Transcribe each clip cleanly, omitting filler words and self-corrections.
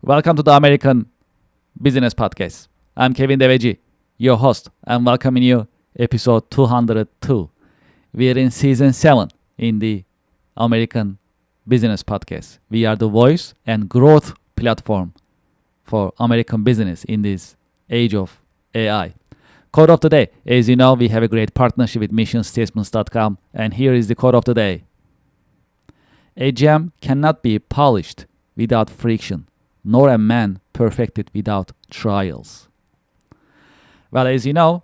Welcome to the American Business Podcast. I'm Kevin Avcci, your host. I'm welcoming you episode 202. We're in season 7 in the American Business Podcast. We are the voice and growth platform for American business in this age of AI. Quote of the day. As you know, we have a great partnership with missionstatements.com, and here is the quote of the day. A gem cannot be polished without friction, nor a man perfected without trials. Well, as you know,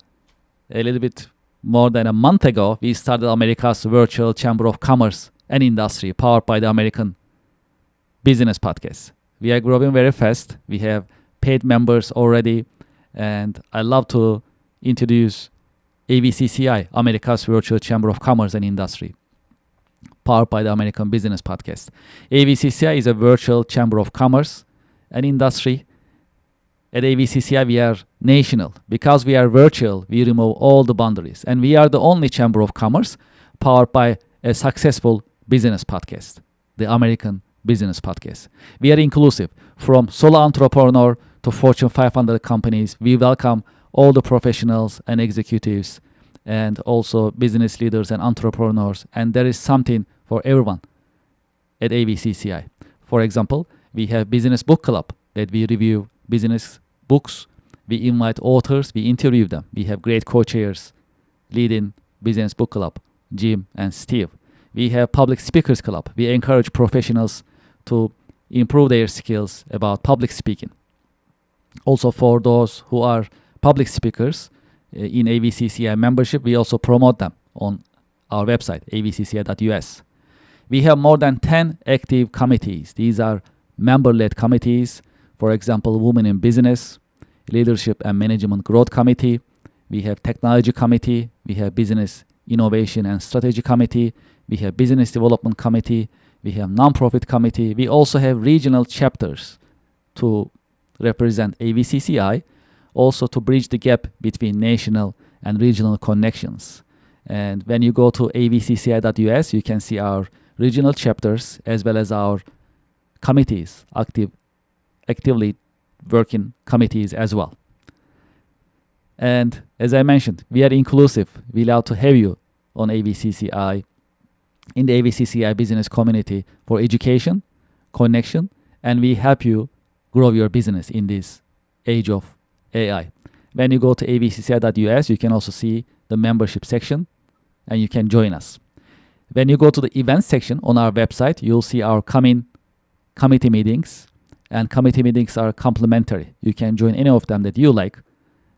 a little bit more than a month ago, we started America's virtual Chamber of Commerce and Industry, powered by the American Business Podcast. We are growing very fast. We have paid members already, and I love to introduce ABCCI, America's virtual Chamber of Commerce and Industry, powered by the American Business Podcast. ABCCI is a virtual Chamber of Commerce and Industry. At ABCCI, we are national. Because we are virtual, we remove all the boundaries. And we are the only Chamber of Commerce powered by a successful business podcast, the American Business Podcast. We are inclusive. From solo entrepreneur to Fortune 500 companies, we welcome all the professionals and executives and also business leaders and entrepreneurs. And there is something for everyone at ABCCI. For example, we have Business Book Club that we review business books. We invite authors, we interview them. We have great co-chairs leading Business Book Club, Jim and Steve. We have Public Speakers Club. We encourage professionals to improve their skills about public speaking. Also, for those who are public speakers in ABCCI membership, we also promote them on our website, abcci.us. We have more than 10 active committees. These are member-led committees. For example, Women in Business, Leadership and Management Growth Committee. We have Technology Committee. We have Business Innovation and Strategy Committee. We have Business Development Committee. We have Nonprofit Committee. We also have regional chapters to represent ABCCI, also to bridge the gap between national and regional connections. And when you go to abcci.us, you can see our regional chapters as well as our committees, actively working committees as well. And as I mentioned, we are inclusive. We love to have you on ABCCI, in the ABCCI business community for education, connection, and we help you grow your business in this age of AI. When you go to abcci.us, you can also see the membership section and you can join us. When you go to the events section on our website, you'll see our coming committee meetings, and committee meetings are complimentary. You can join any of them that you like,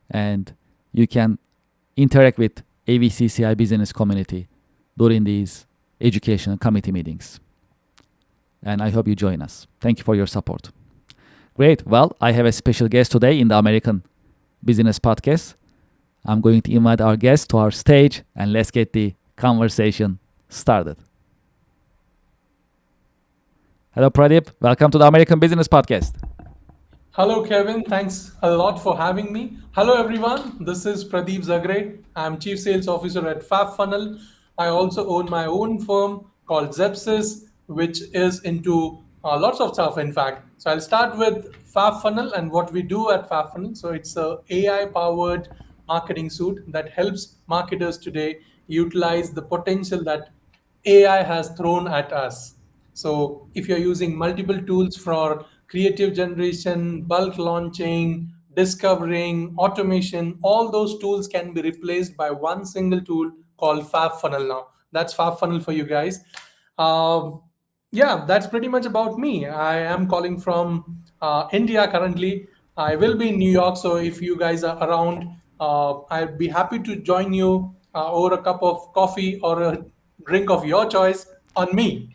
and you can interact with ABCCI business community during these educational committee meetings. And I hope you join us. Thank you for your support. Great. Well, I have a special guest today in the American Business Podcast. I'm going to invite our guest to our stage, and let's get the conversation started. Hello, Pradeep. Welcome to the American Business Podcast. Hello, Kevin. Thanks a lot for having me. Hello, everyone. This is Pradeep Zagre. I'm Chief Sales Officer at FabFunnel. I also own my own firm called Zepsys, which is into lots of stuff, in fact. So I'll start with FabFunnel and what we do at FabFunnel. So it's a AI-powered marketing suite that helps marketers today utilize the potential that AI has thrown at us. So if you're using multiple tools for creative generation, bulk launching, discovering, automation, all those tools can be replaced by one single tool called FabFunnel now. That's FabFunnel for you guys. Um, yeah, that's pretty much about me. I am calling from India currently. I will be in New York, so if you guys are around, I'd be happy to join you over a cup of coffee or a drink of your choice on me.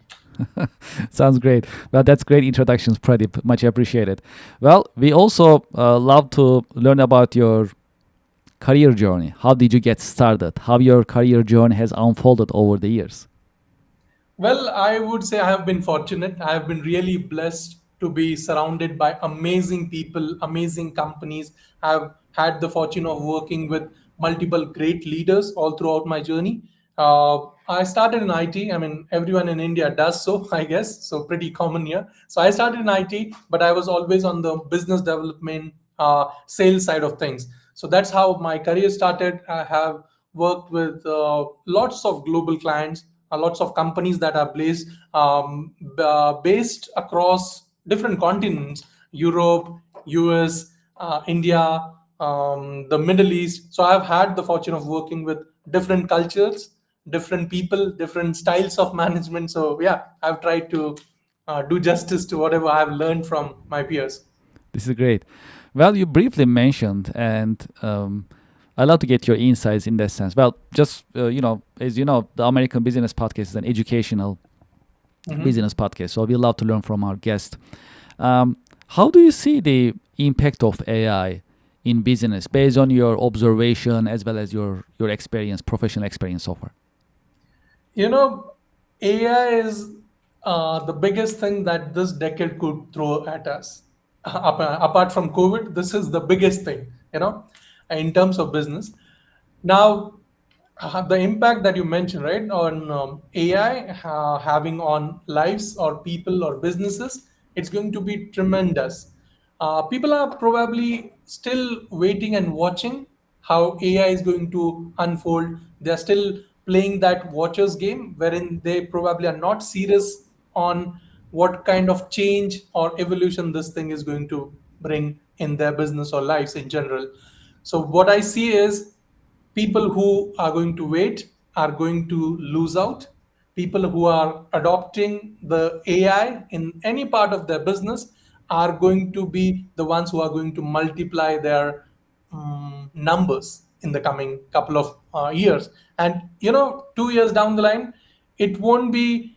Sounds great. Well, that's great introductions, Pradeep. Much appreciated. Well, we also love to learn about your career journey. How did you get started? How your career journey has unfolded over the years? Well, I would say I have been fortunate. I have been really blessed to be surrounded by amazing people, amazing companies. I've had the fortune of working with multiple great leaders all throughout my journey. I started in IT. I mean, everyone in India does so, I guess. So pretty common here. So I started in IT, but I was always on the business development, sales side of things. So that's how my career started. I have worked with lots of global clients, lots of companies that are based across different continents: Europe, US, India, the Middle East. So I've had the fortune of working with different cultures, different people, different styles of management. So yeah, I've tried to do justice to whatever I've learned from my peers. This is great. Well, you briefly mentioned, and I'd love to get your insights in that sense. Well, just as you know, the American Business Podcast is an educational Mhm. business podcast, so we love to learn from our guests. How do you see the impact of AI in business, based on your observation as well as your experience, professional experience so far? You know, AI is the biggest thing that this decade could throw at us. Apart from COVID, this is the biggest thing, in terms of business. Now, the impact that you mentioned, right, on AI having on lives or people or businesses, it's going to be tremendous. People are probably still waiting and watching how AI is going to unfold. They're still playing that watchers game wherein they probably are not serious on what kind of change or evolution this thing is going to bring in their business or lives in general. So, what I see is people who are going to wait are going to lose out. People who are adopting the AI in any part of their business are going to be the ones who are going to multiply their numbers in the coming couple of years. And 2 years down the line, it won't be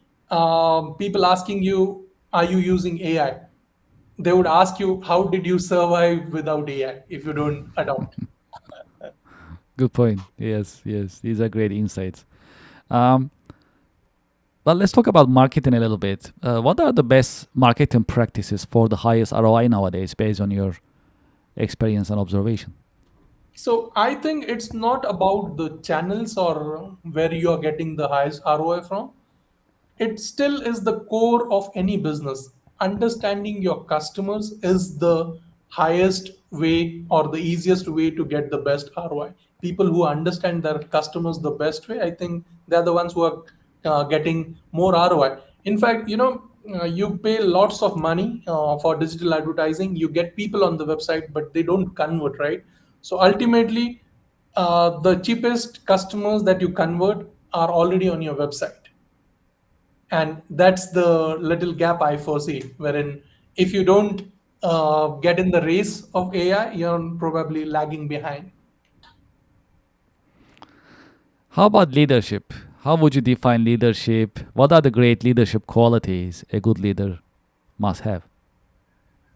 people asking you, "Are you using AI?" They would ask you, "How did you survive without AI if you don't adopt?" Good point. Yes, yes, these are great insights. Um, Well, let's talk about marketing a little bit. What are the best marketing practices for the highest ROI nowadays, based on your experience and observation? So I think it's not about the channels or where you are getting the highest ROI from. It still is the core of any business. Understanding your customers is the highest way or the easiest way to get the best ROI. People who understand their customers the best way, I think they're the ones who are getting more ROI. In fact, you pay lots of money for digital advertising. You get people on the website, but they don't convert, right? So ultimately, the cheapest customers that you convert are already on your website, and that's the little gap I foresee, wherein if you don't get in the race of AI, you're probably lagging behind. How about leadership? How would you define leadership? What are the great leadership qualities a good leader must have?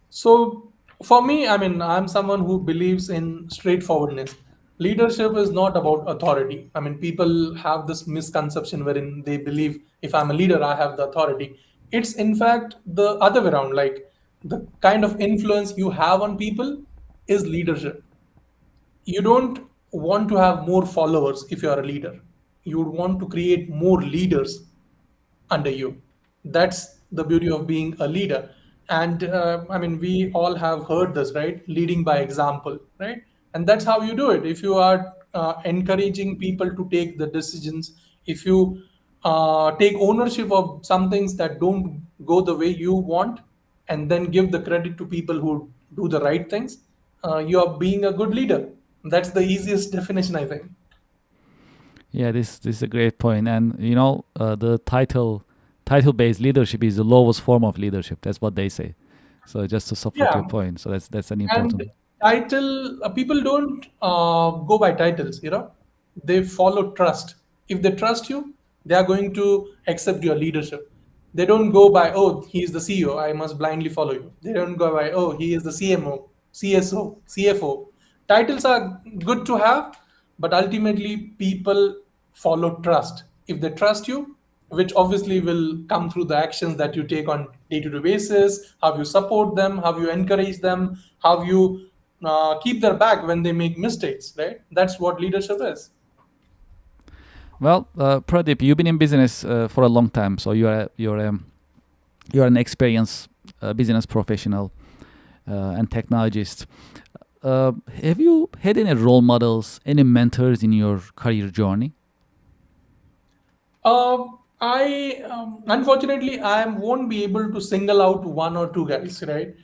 So for me, I mean, I'm someone who believes in straightforwardness. Leadership is not about authority. I mean, people have this misconception wherein they believe if I'm a leader, I have the authority. It's in fact the other way around. Like, the kind of influence you have on people is leadership. You don't want to have more followers if you are a leader. You would want to create more leaders under you. That's the beauty of being a leader. And I mean, we all have heard this, right? Leading by example, right? And that's how you do it. If you are encouraging people to take the decisions, if you take ownership of some things that don't go the way you want, and then give the credit to people who do the right things, you are being a good leader. That's the easiest definition, I think. Yeah, this is a great point. And the title based leadership is the lowest form of leadership. That's what they say. So just to support Yeah. your point, so that's an And important. title, people don't go by titles, they follow trust. If they trust you, they are going to accept your leadership. They don't go by, "Oh, he is the CEO, I must blindly follow you." They don't go by, "Oh, he is the CMO, CSO, CFO." Titles are good to have, but ultimately people follow trust. If they trust you, which obviously will come through the actions that you take on day-to-day basis, how you support them, how you encourage them, how you keep their back when they make mistakes, right? That's what leadership is. Well, Pradeep, you've been in business for a long time, so you're an experienced business professional and technologist. Have you had any role models, any mentors in your career journey? I unfortunately I won't be able to single out one or two guys, right?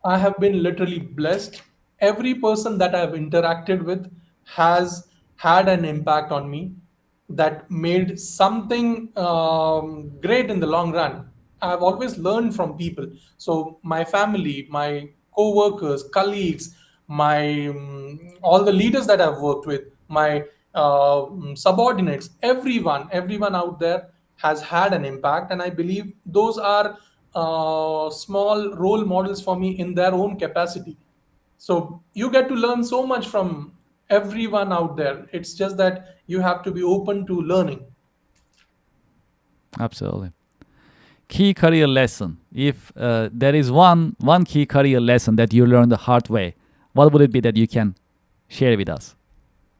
I have been literally blessed. Every person that I've interacted with has had an impact on me that made something great in the long run. I've always learned from people. So my family, my co-workers, colleagues, my all the leaders that I've worked with, my subordinates, everyone out there has had an impact, and I believe those are small role models for me in their own capacity. So you get to learn so much from everyone out there. It's just that you have to be open to learning. Absolutely. Key career lesson. If there is one key career lesson that you learned the hard way, what would it be that you can share with us?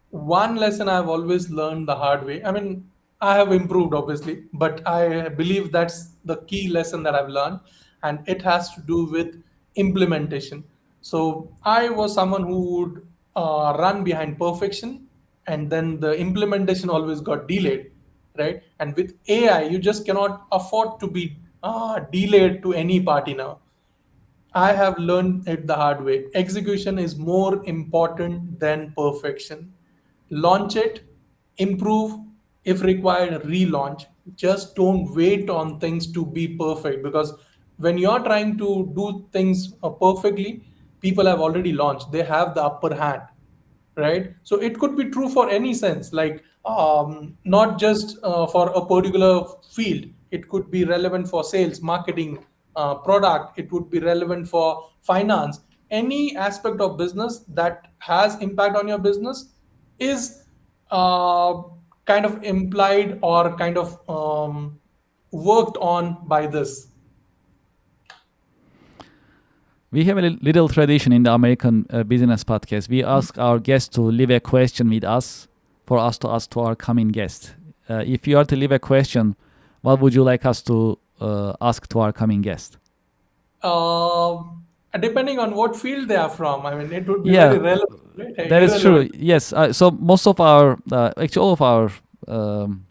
One lesson I've always learned the hard way. I mean, I have improved obviously, but I believe that's the key lesson that I've learned, and it has to do with implementation. So I was someone who would run behind perfection, and then the implementation always got delayed, right? And with AI, you just cannot afford to be delayed to any party now. I have learned it the hard way. Execution is more important than perfection. Launch it, improve, if required, relaunch. Just don't wait on things to be perfect, because when you're trying to do things perfectly, people have already launched, they have the upper hand, right? So it could be true for any sense, like not just for a particular field. It could be relevant for sales, marketing, product. It would be relevant for finance. Any aspect of business that has impact on your business is uh, kind of implied or kind of worked on by this. We have a little tradition in the American business podcast. We ask our guests to leave a question with us for us to ask to our coming guest. If you are to leave a question, what would you like us to ask to our coming guest? Depending on what field they are from, I mean, it would be Yeah, very relevant, right? that is true. Irrelevant. Yes. So most of our, actually, all of our um,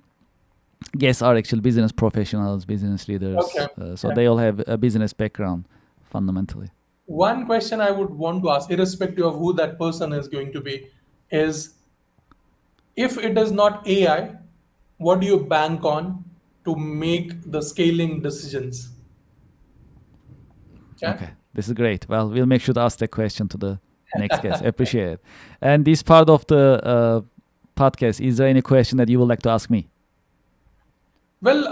guests are actually business professionals, business Okay. leaders. So Yeah. they all have a business background, fundamentally. One question I would want to ask, irrespective of who that person is going to be, is if it is not AI, what do you bank on to make the scaling decisions? Okay. Okay, this is great. Well, we'll make sure to ask that question to the next guest. Appreciate it. And this part of the podcast, is there any question that you would like to ask me? Well,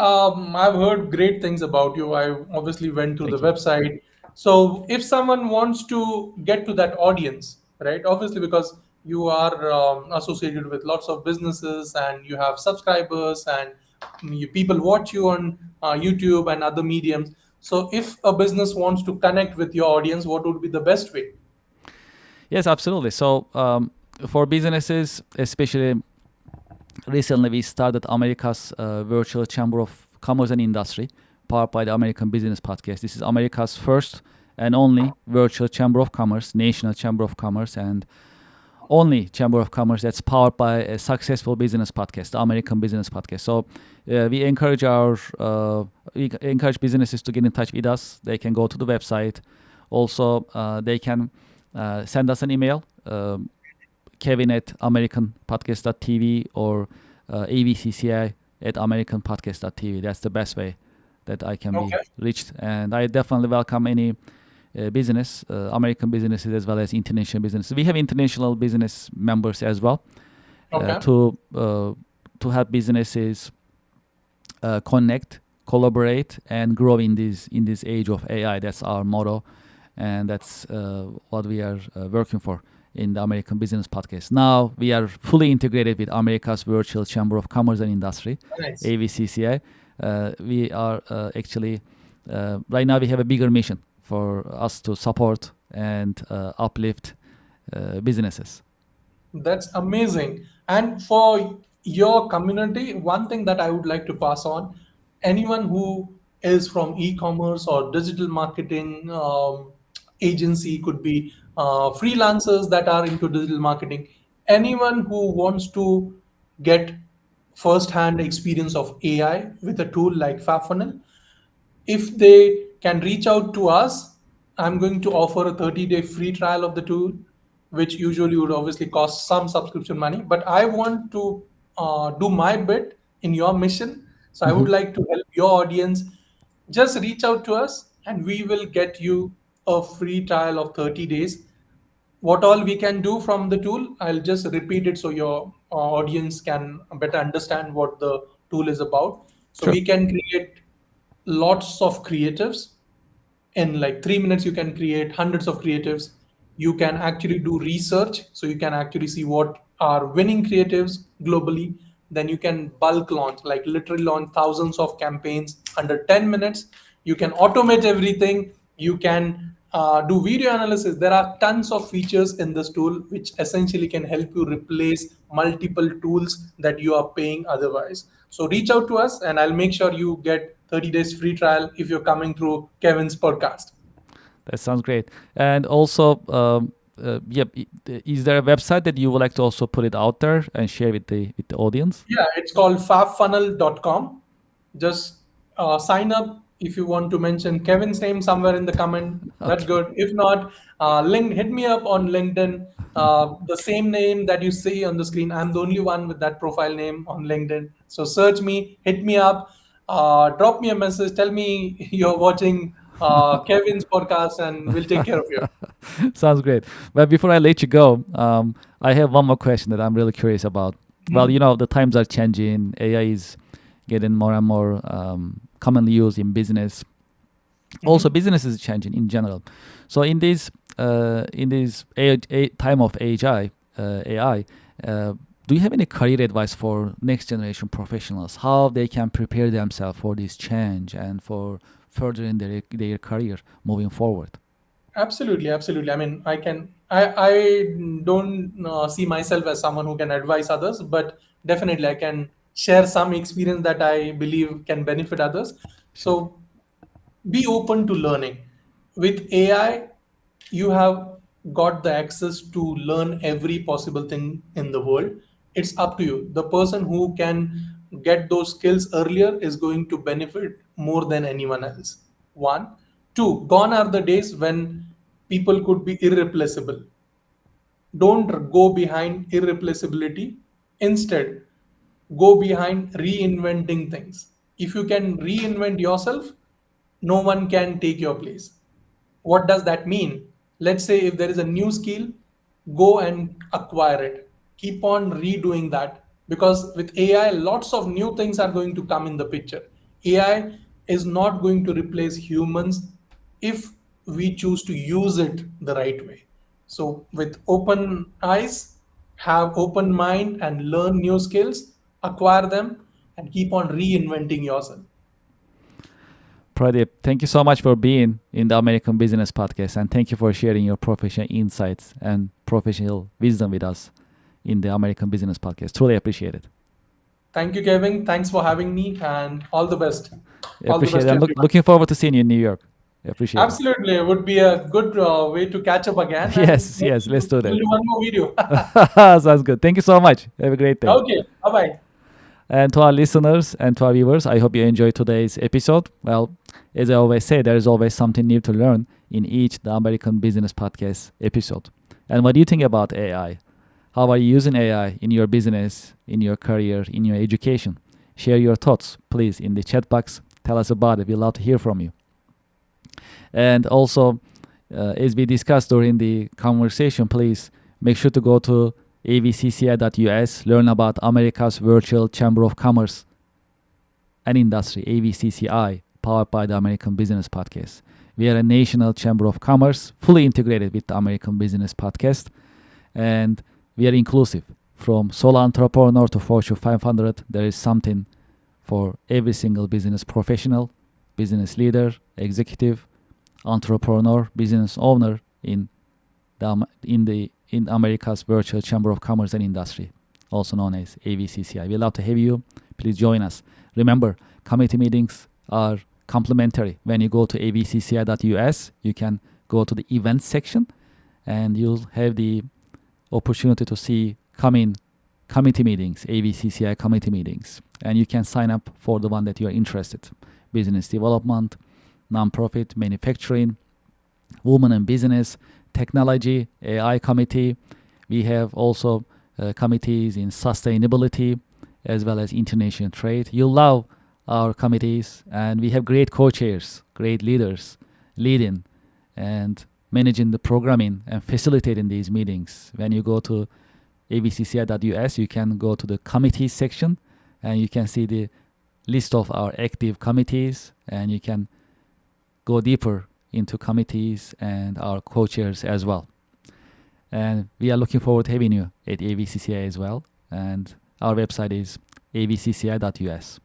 I've heard great things about you. I obviously went through the Thank you. website. So, if someone wants to get to that audience, right, obviously, because you are associated with lots of businesses and you have subscribers and people watch you on YouTube and other mediums. So, if a business wants to connect with your audience, what would be the best way? Yes, absolutely. So for businesses, especially recently, we started America's virtual chamber of commerce and industry, powered by the American Business Podcast. This is America's first and only virtual chamber of commerce, national chamber of commerce, and only chamber of commerce that's powered by a successful business podcast, the American Business Podcast. So we encourage businesses to get in touch with us. They can go to the website. Also, they can send us an email, Kevin at americanpodcast.tv or avcci at americanpodcast.tv. That's the best way that I can be Okay. reached. And I definitely welcome any business, American businesses as well as international businesses. We have international business members as well uh, Okay. to uh, to help businesses connect, collaborate, and grow in this age of AI. That's our motto, and that's what we are working for in the American Business Podcast. Now we are fully integrated with America's Virtual Chamber of Commerce and Industry, Nice. AVCCI. We are actually right now we have a bigger mission for us to support and uplift businesses. That's amazing. And for your community, one thing that I would like to pass on, anyone who is from e-commerce or digital marketing agency, could be freelancers that are into digital marketing, anyone who wants to get first-hand experience of AI with a tool like FabFunnel, if they can reach out to us, I'm going to offer a 30-day free trial of the tool, which usually would obviously cost some subscription money. But I want to do my bit in your mission. So I would like to help your audience. Just reach out to us and we will get you a free trial of 30 days. What all we can do from the tool, I'll just repeat it so your audience can better understand what the tool is about. So Sure. we can create lots of creatives. In like 3 minutes you can create hundreds of creatives. You can actually do research, so you can actually see what are winning creatives globally. Then you can bulk launch, like literally launch thousands of campaigns under 10 minutes. You can automate everything. You can do video analysis. There are tons of features in this tool which essentially can help you replace multiple tools that you are paying otherwise. So reach out to us and I'll make sure you get 30 days free trial if you're coming through Kevin's podcast. That sounds great. And also, yep, is there a website that you would like to also put it out there and share with the audience? Yeah, it's called fabfunnel.com. Just sign up. If you want to mention Kevin's name somewhere in the comment, that's Okay. good. If not, hit me up on LinkedIn. The same name that you see on the screen. I'm the only one with that profile name on LinkedIn. So search me, hit me up, drop me a message, tell me you're watching Kevin's podcast, and we'll take care of you. Sounds great. But before I let you go, I have one more question that I'm really curious about. Well, Mhm. the times are changing. AI is getting more and more commonly used in business. Also, Mhm. business is changing in general. So in this time of AI, do you have any career advice for next generation professionals? How they can prepare themselves for this change and for furthering their career moving forward? Absolutely, absolutely. I mean, I don't see myself as someone who can advise others, but definitely I can share some experience that I believe can benefit others. Sure. So be open to learning. With AI, you have got the access to learn every possible thing in the world. It's up to you. The person who can get those skills earlier is going to benefit more than anyone else. One. Two, gone are the days when people could be irreplaceable. Don't go behind irreplaceability. Instead, go behind reinventing things. If you can reinvent yourself, no one can take your place. What does that mean? Let's say if there is a new skill, go and acquire it. Keep on redoing that, because with AI, lots of new things are going to come in the picture. AI is not going to replace humans if we choose to use it the right way. So, with open eyes, have open mind and learn new skills, acquire them, and keep on reinventing yourself. Pradeep, thank you so much for being in the American Business Podcast, and thank you for sharing your professional insights and professional wisdom with us in the American Business Podcast. Truly appreciate it. Thank you, Kevin. Thanks for having me, and all the best. All the Appreciate best it. to I'm everyone. looking forward to seeing you in New York. Appreciate it. Absolutely, it would be a good way to catch up again, and Yes, maybe yes, let's do we'll that. do one more video. Sounds good. Thank you so much. Have a great day. Okay, bye bye. And to our listeners and to our viewers, I hope you enjoyed today's episode. Well, as I always say, there is always something new to learn in each the American Business Podcast episode. And what do you think about AI? How are you using AI in your business, in your career, in your education? Share your thoughts, please, in the chat box. Tell us about it. We love to hear from you. And also, as we discussed during the conversation, please make sure to go to avcci.us, learn about America's Virtual Chamber of Commerce and Industry, AVCCI, powered by the American Business Podcast. We are a national chamber of commerce, fully integrated with the American Business Podcast, and we are inclusive. From solo entrepreneur to Fortune 500, there is something for every single business professional, business leader, executive, entrepreneur, business owner in America's Virtual Chamber of Commerce and Industry. also known as AVCCI. We'd love to have you. Please join us. Remember, committee meetings are complimentary. When you go to avcci.us, you can go to the events section and you'll have the opportunity to see coming committee meetings, AVCCI committee meetings, and you can sign up for the one that you are interested. Business development, nonprofit, manufacturing, women in business, technology, AI committee. We have also committees in sustainability as well as international trade. You'll love our committees, and we have great co-chairs, great leaders leading and managing the programming and facilitating these meetings. When you go to avcci.us, you can go to the committees section and you can see the list of our active committees, and you can go deeper into committees and our co-chairs as well. And we are looking forward to having you at AVCCI as well. And our website is avcci.us.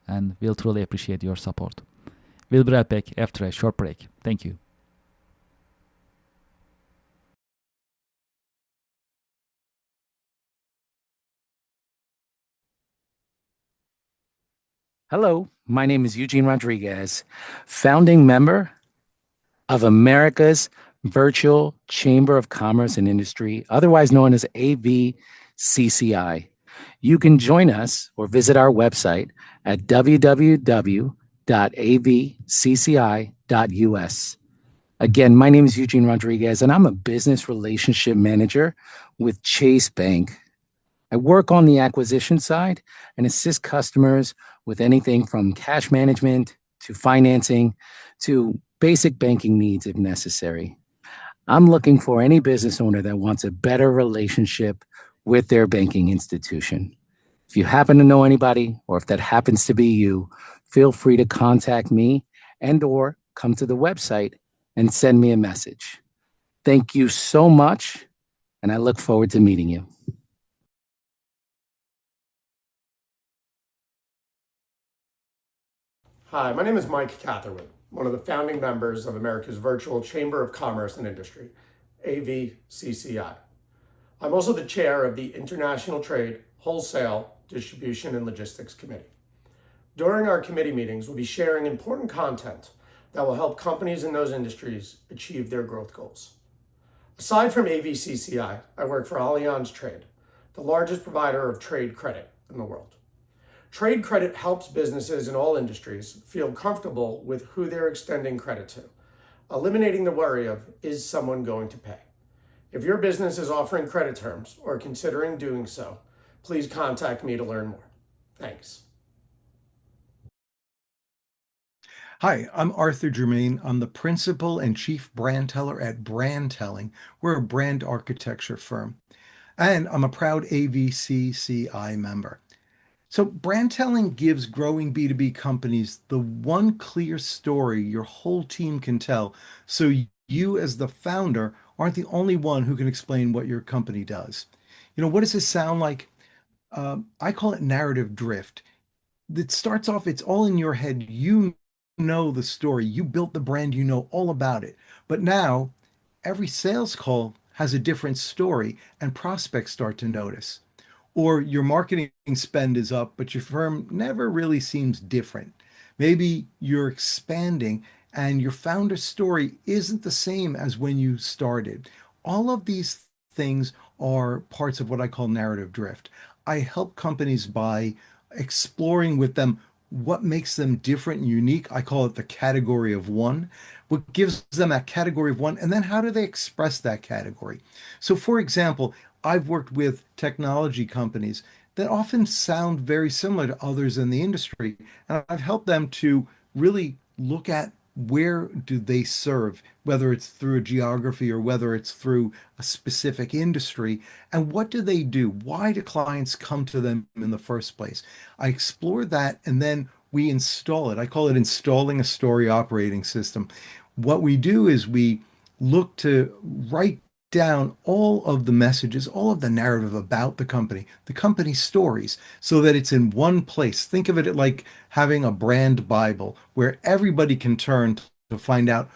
And we'll truly appreciate your support. We'll be right back after a short break. Thank you. Hello, my name is Eugene Rodriguez, founding member of America's Virtual Chamber of Commerce and Industry, otherwise known as AVCCI. You can join us or visit our website at www.avcci.us. Again, my name is Eugene Rodriguez, and I'm a business relationship manager with Chase Bank. I work on the acquisition side and assist customers with anything from cash management to financing to basic banking needs if necessary. I'm looking for any business owner that wants a better relationship with their banking institution. If you happen to know anybody, or if that happens to be you, feel free to contact me and or come to the website and send me a message. Thank you so much, and I look forward to meeting you. Hi, my name is Mike Catherwood, one of the founding members of America's Virtual Chamber of Commerce and Industry, AVCCI. I'm also the chair of the International Trade, Wholesale, Distribution, and Logistics Committee. During our committee meetings, we'll be sharing important content that will help companies in those industries achieve their growth goals. Aside from AVCCI, I work for Allianz Trade, the largest provider of trade credit in the world. Trade credit helps businesses in all industries feel comfortable with who they're extending credit to, eliminating the worry of, is someone going to pay? If your business is offering credit terms or considering doing so, please contact me to learn more. Thanks. Hi, I'm Arthur Germain. I'm the principal and chief brand teller at Brand Telling. We're a brand architecture firm, and I'm a proud AVCCI member. So, brand telling gives growing B2B companies the one clear story your whole team can tell. So, you, as the founder, aren't the only one who can explain what your company does. What does this sound like? I call it narrative drift. It starts off, it's all in your head. You know the story. You built the brand, you know all about it. But now, every sales call has a different story, and prospects start to notice. Or your marketing spend is up, but your firm never really seems different. Maybe you're expanding and your founder story isn't the same as when you started. All of these things are parts of what I call narrative drift. I help companies by exploring with them what makes them different and unique. I call it the category of one. What gives them that category of one, and then how do they express that category? So, for example, I've worked with technology companies that often sound very similar to others in the industry, and I've helped them to really look at where do they serve, whether it's through a geography or whether it's through a specific industry, and what do they do? Why do clients come to them in the first place? I explore that, and then we install it. I call it installing a story operating system. What we do is we look to write down all of the messages, all of the narrative about the company stories, so that it's in one place. Think of it like having a brand Bible where everybody can turn to find out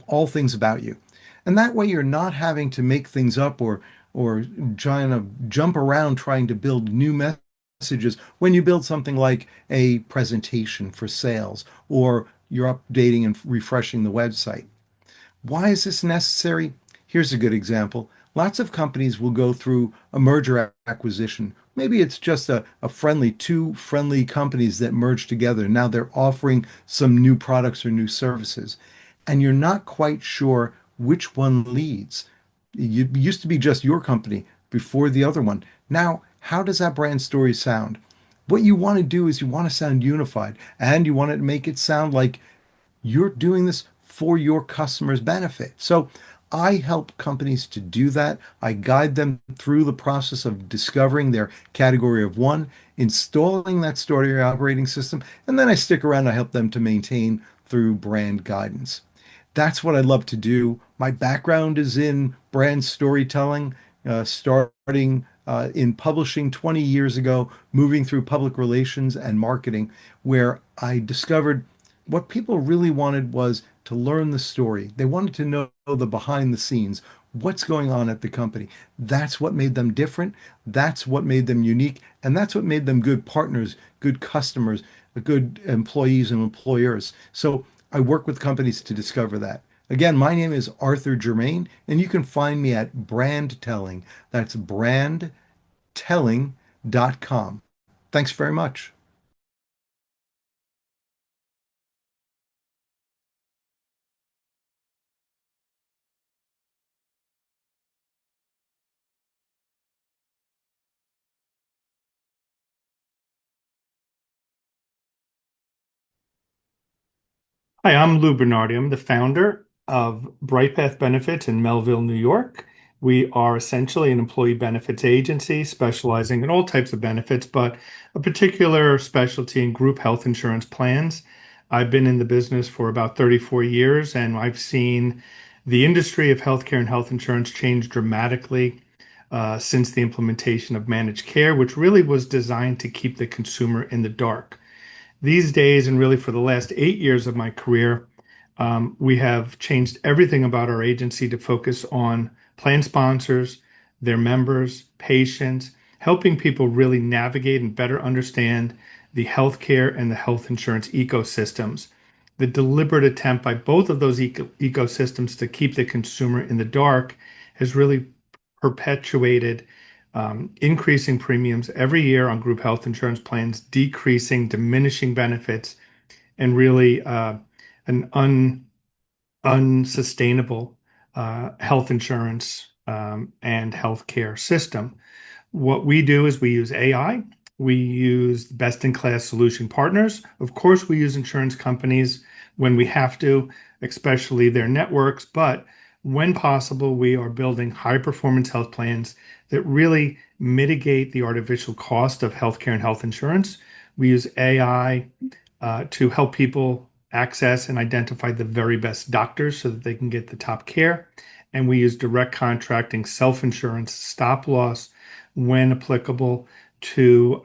all things about you. And that way you're not having to make things up or or trying to jump around trying to build new messages when you build something like a presentation for sales or you're updating and refreshing the website. Why is this necessary? Here's a good example. Lots of companies will go through a merger acquisition. Maybe it's just two friendly companies that merge together. Now they're offering some new products or new services, and you're not quite sure which one leads. It used to be just your company before the other one. Now, how does that brand story sound? What you want to do is you want to sound unified and you want to make it sound like you're doing this for your customers' benefit. So I help companies to do that. I guide them through the process of discovering their category of one, installing that story operating system, and then I stick around. I help them to maintain through brand guidance. That's what I love to do. My background is in brand storytelling, starting in publishing 20 years ago, moving through public relations and marketing, where I discovered what people really wanted was to learn the story. They wanted to know the behind the scenes, what's going on at the company. That's what made them different. That's what made them unique. And that's what made them good partners, good customers, good employees and employers. So I work with companies to discover that. Again, my name is Arthur Germain, and you can find me at Brand Telling. That's brandtelling.com. Thanks very much. Hi, I'm Lou Bernardi. I'm the founder of BrightPath Benefits in Melville, New York. We are essentially an employee benefits agency specializing in all types of benefits, but a particular specialty in group health insurance plans. I've been in the business for about 34 years, and I've seen the industry of healthcare and health insurance change dramatically since the implementation of managed care, which really was designed to keep the consumer in the dark. These days, and really for the last 8 years of my career, we have changed everything about our agency to focus on plan sponsors, their members, patients, helping people really navigate and better understand the healthcare and the health insurance ecosystems. The deliberate attempt by both of those ecosystems to keep the consumer in the dark has really perpetuated increasing premiums every year on group health insurance plans, decreasing, diminishing benefits, and really an unsustainable health insurance and healthcare system. What we do is we use AI. We use best-in-class solution partners. Of course, we use insurance companies when we have to, especially their networks. But when possible, we are building high-performance health plans that really mitigate the artificial cost of healthcare and health insurance. We use AI to help people access and identify the very best doctors so that they can get the top care. And we use direct contracting, self-insurance, stop loss when applicable to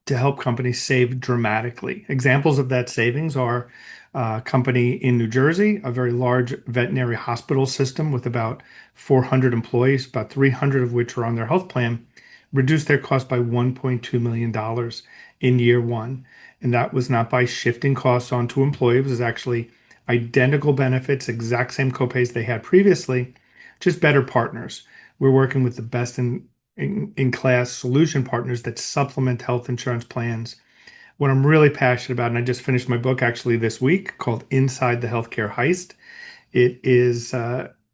help companies save dramatically. Examples of that savings are a company in New Jersey, a very large veterinary hospital system with about 400 employees, about 300 of which are on their health plan, reduced their cost by $1.2 million in year one. And that was not by shifting costs onto employees. It was actually identical benefits, exact same copays they had previously, just better partners. We're working with the best in class solution partners that supplement health insurance plans. What I'm really passionate about, and I just finished my book actually this week called Inside the Healthcare Heist. It is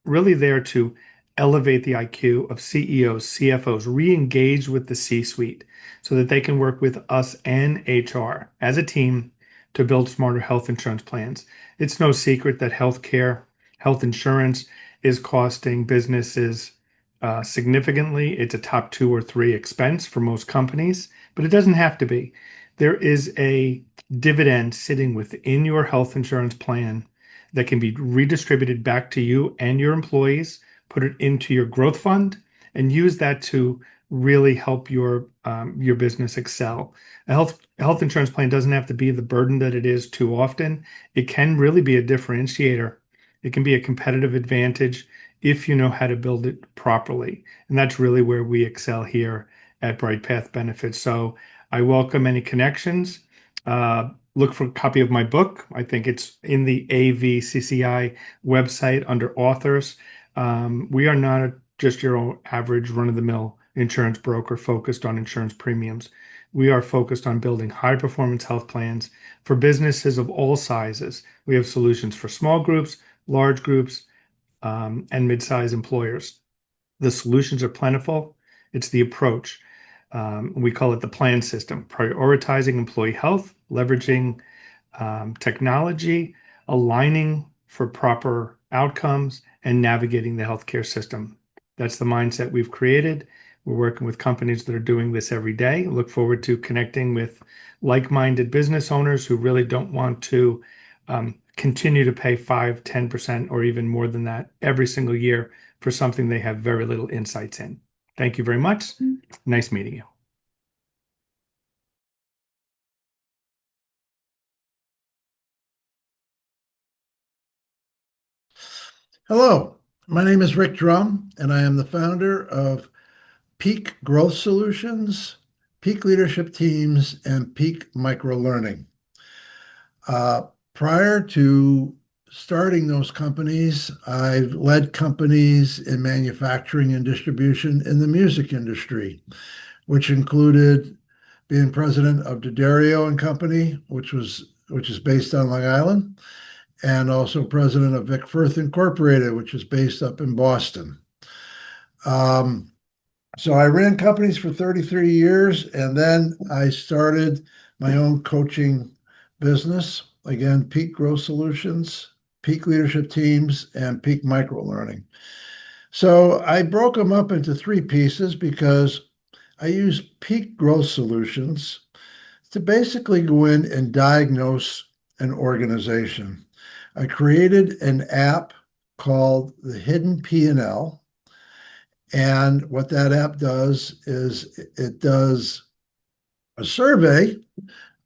really there to elevate the IQ of CEOs, CFOs, re-engage with the C-suite so that they can work with us and HR as a team to build smarter health insurance plans. It's no secret that healthcare, health insurance is costing businesses significantly. It's a top 2 or 3 expense for most companies, but it doesn't have to be. There is a dividend sitting within your health insurance plan that can be redistributed back to you and your employees, put it into your growth fund, and use that to really help your business excel. A health insurance plan doesn't have to be the burden that it is too often. It can really be a differentiator. It can be a competitive advantage if you know how to build it properly. And that's really where we excel here at Bright Path Benefits. So I welcome any connections. Look for a copy of my book. I think it's in the AVCCI website under authors. We are not just your average run-of-the-mill insurance broker focused on insurance premiums. We are focused on building high-performance health plans for businesses of all sizes. We have solutions for small groups, large groups, and mid-size employers. The solutions are plentiful. It's the approach. We call it the plan system, prioritizing employee health, leveraging technology, aligning for proper outcomes, and navigating the healthcare system. That's the mindset we've created. We're working with companies that are doing this every day. Look forward to connecting with like-minded business owners who really don't want to continue to pay 5, 10%, or even more than that every single year for something they have very little insights in. Thank you very much. Nice meeting you. Hello, my name is Rick Drum, and I am the founder of Peak Growth Solutions, Peak Leadership Teams, and Peak Micro Learning. Prior to starting those companies, I've led companies in manufacturing and distribution in the music industry, which included being president of D'Addario and Company, which is based on Long Island, and also president of Vic Firth Incorporated, which is based up in Boston. So I ran companies for 33 years, and then I started my own coaching business. Again, Peak Growth Solutions, Peak Leadership Teams, and Peak Micro Learning. So I broke them up into 3 pieces because I use Peak Growth Solutions to basically go in and diagnose an organization. I created an app called the Hidden P&L. And what that app does is it does a survey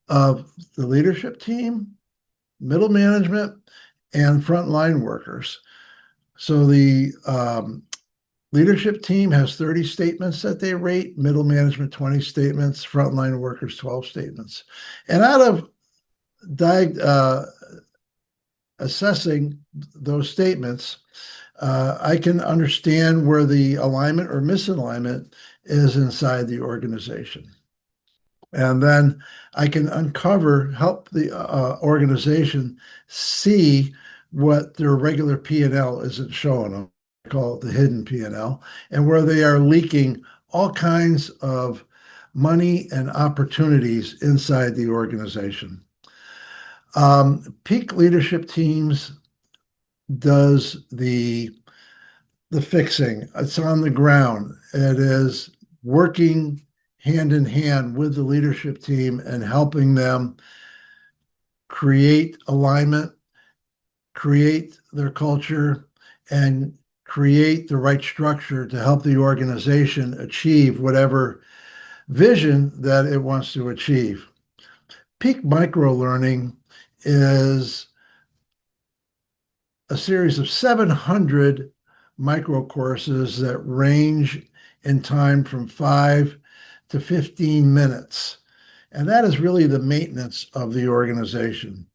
of the leadership team, middle management, and frontline workers. So the leadership team has 30 statements that they rate, middle management 20 statements, frontline workers 12 statements. And out of assessing those statements, I can understand where the alignment or misalignment is inside the organization. And then I can help the organization see what their regular P&L isn't showing them. I call it the hidden P&L, and where they are leaking all kinds of money and opportunities inside the organization. Peak Leadership Teams does the fixing. It's on the ground. It is working hand in hand with the leadership team and helping them create alignment, create their culture, and create the right structure to help the organization achieve whatever vision that it wants to achieve. Peak Micro Learning is a series of 700 micro courses that range in time from 5 to 15 minutes. And that is really the maintenance of the organization.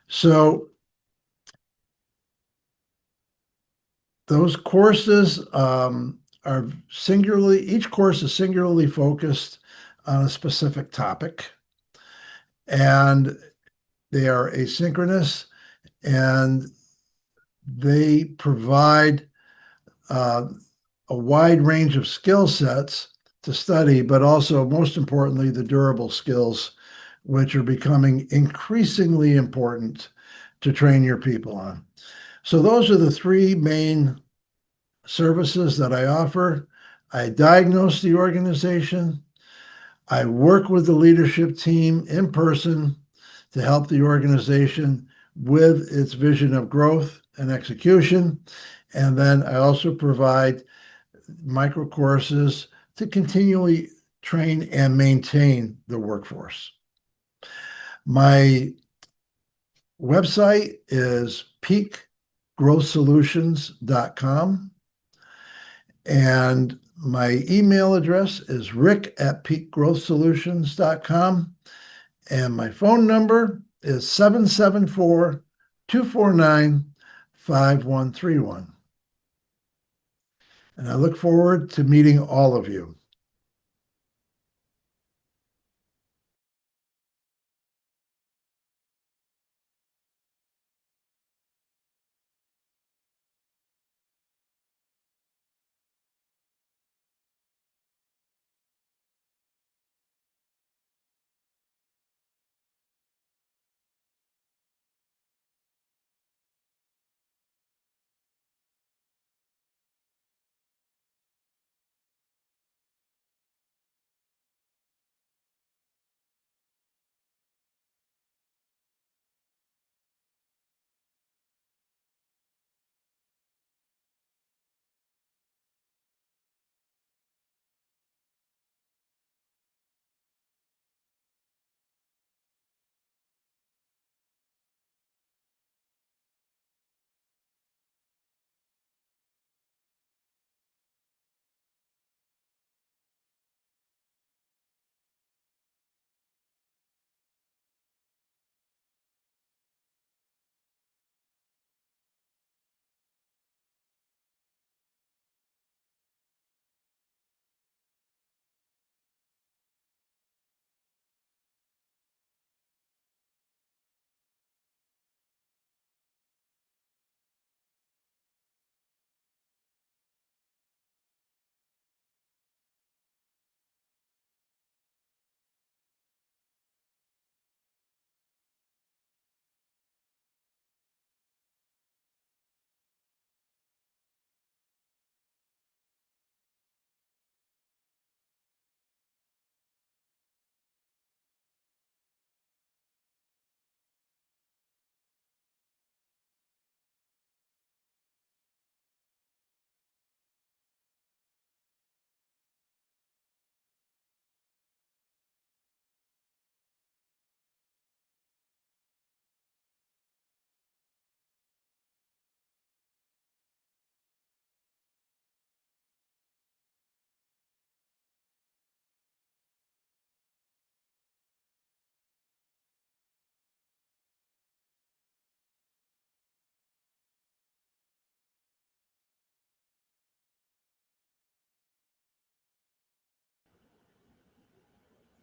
So those courses are each course is singularly focused on a specific topic, and they are asynchronous, and they provide a wide range of skill sets to study, but also, most importantly, the durable skills, which are becoming increasingly important to train your people on. So those are the 3 main services that I offer. I diagnose the organization. I work with the leadership team in person to help the organization with its vision of growth and execution. And then I also provide micro courses to continually train and maintain the workforce. My website is peakgrowthsolutions.com. And my email address is rick@peakgrowthsolutions.com. And my phone number is 774-249-5131. And I look forward to meeting all of you.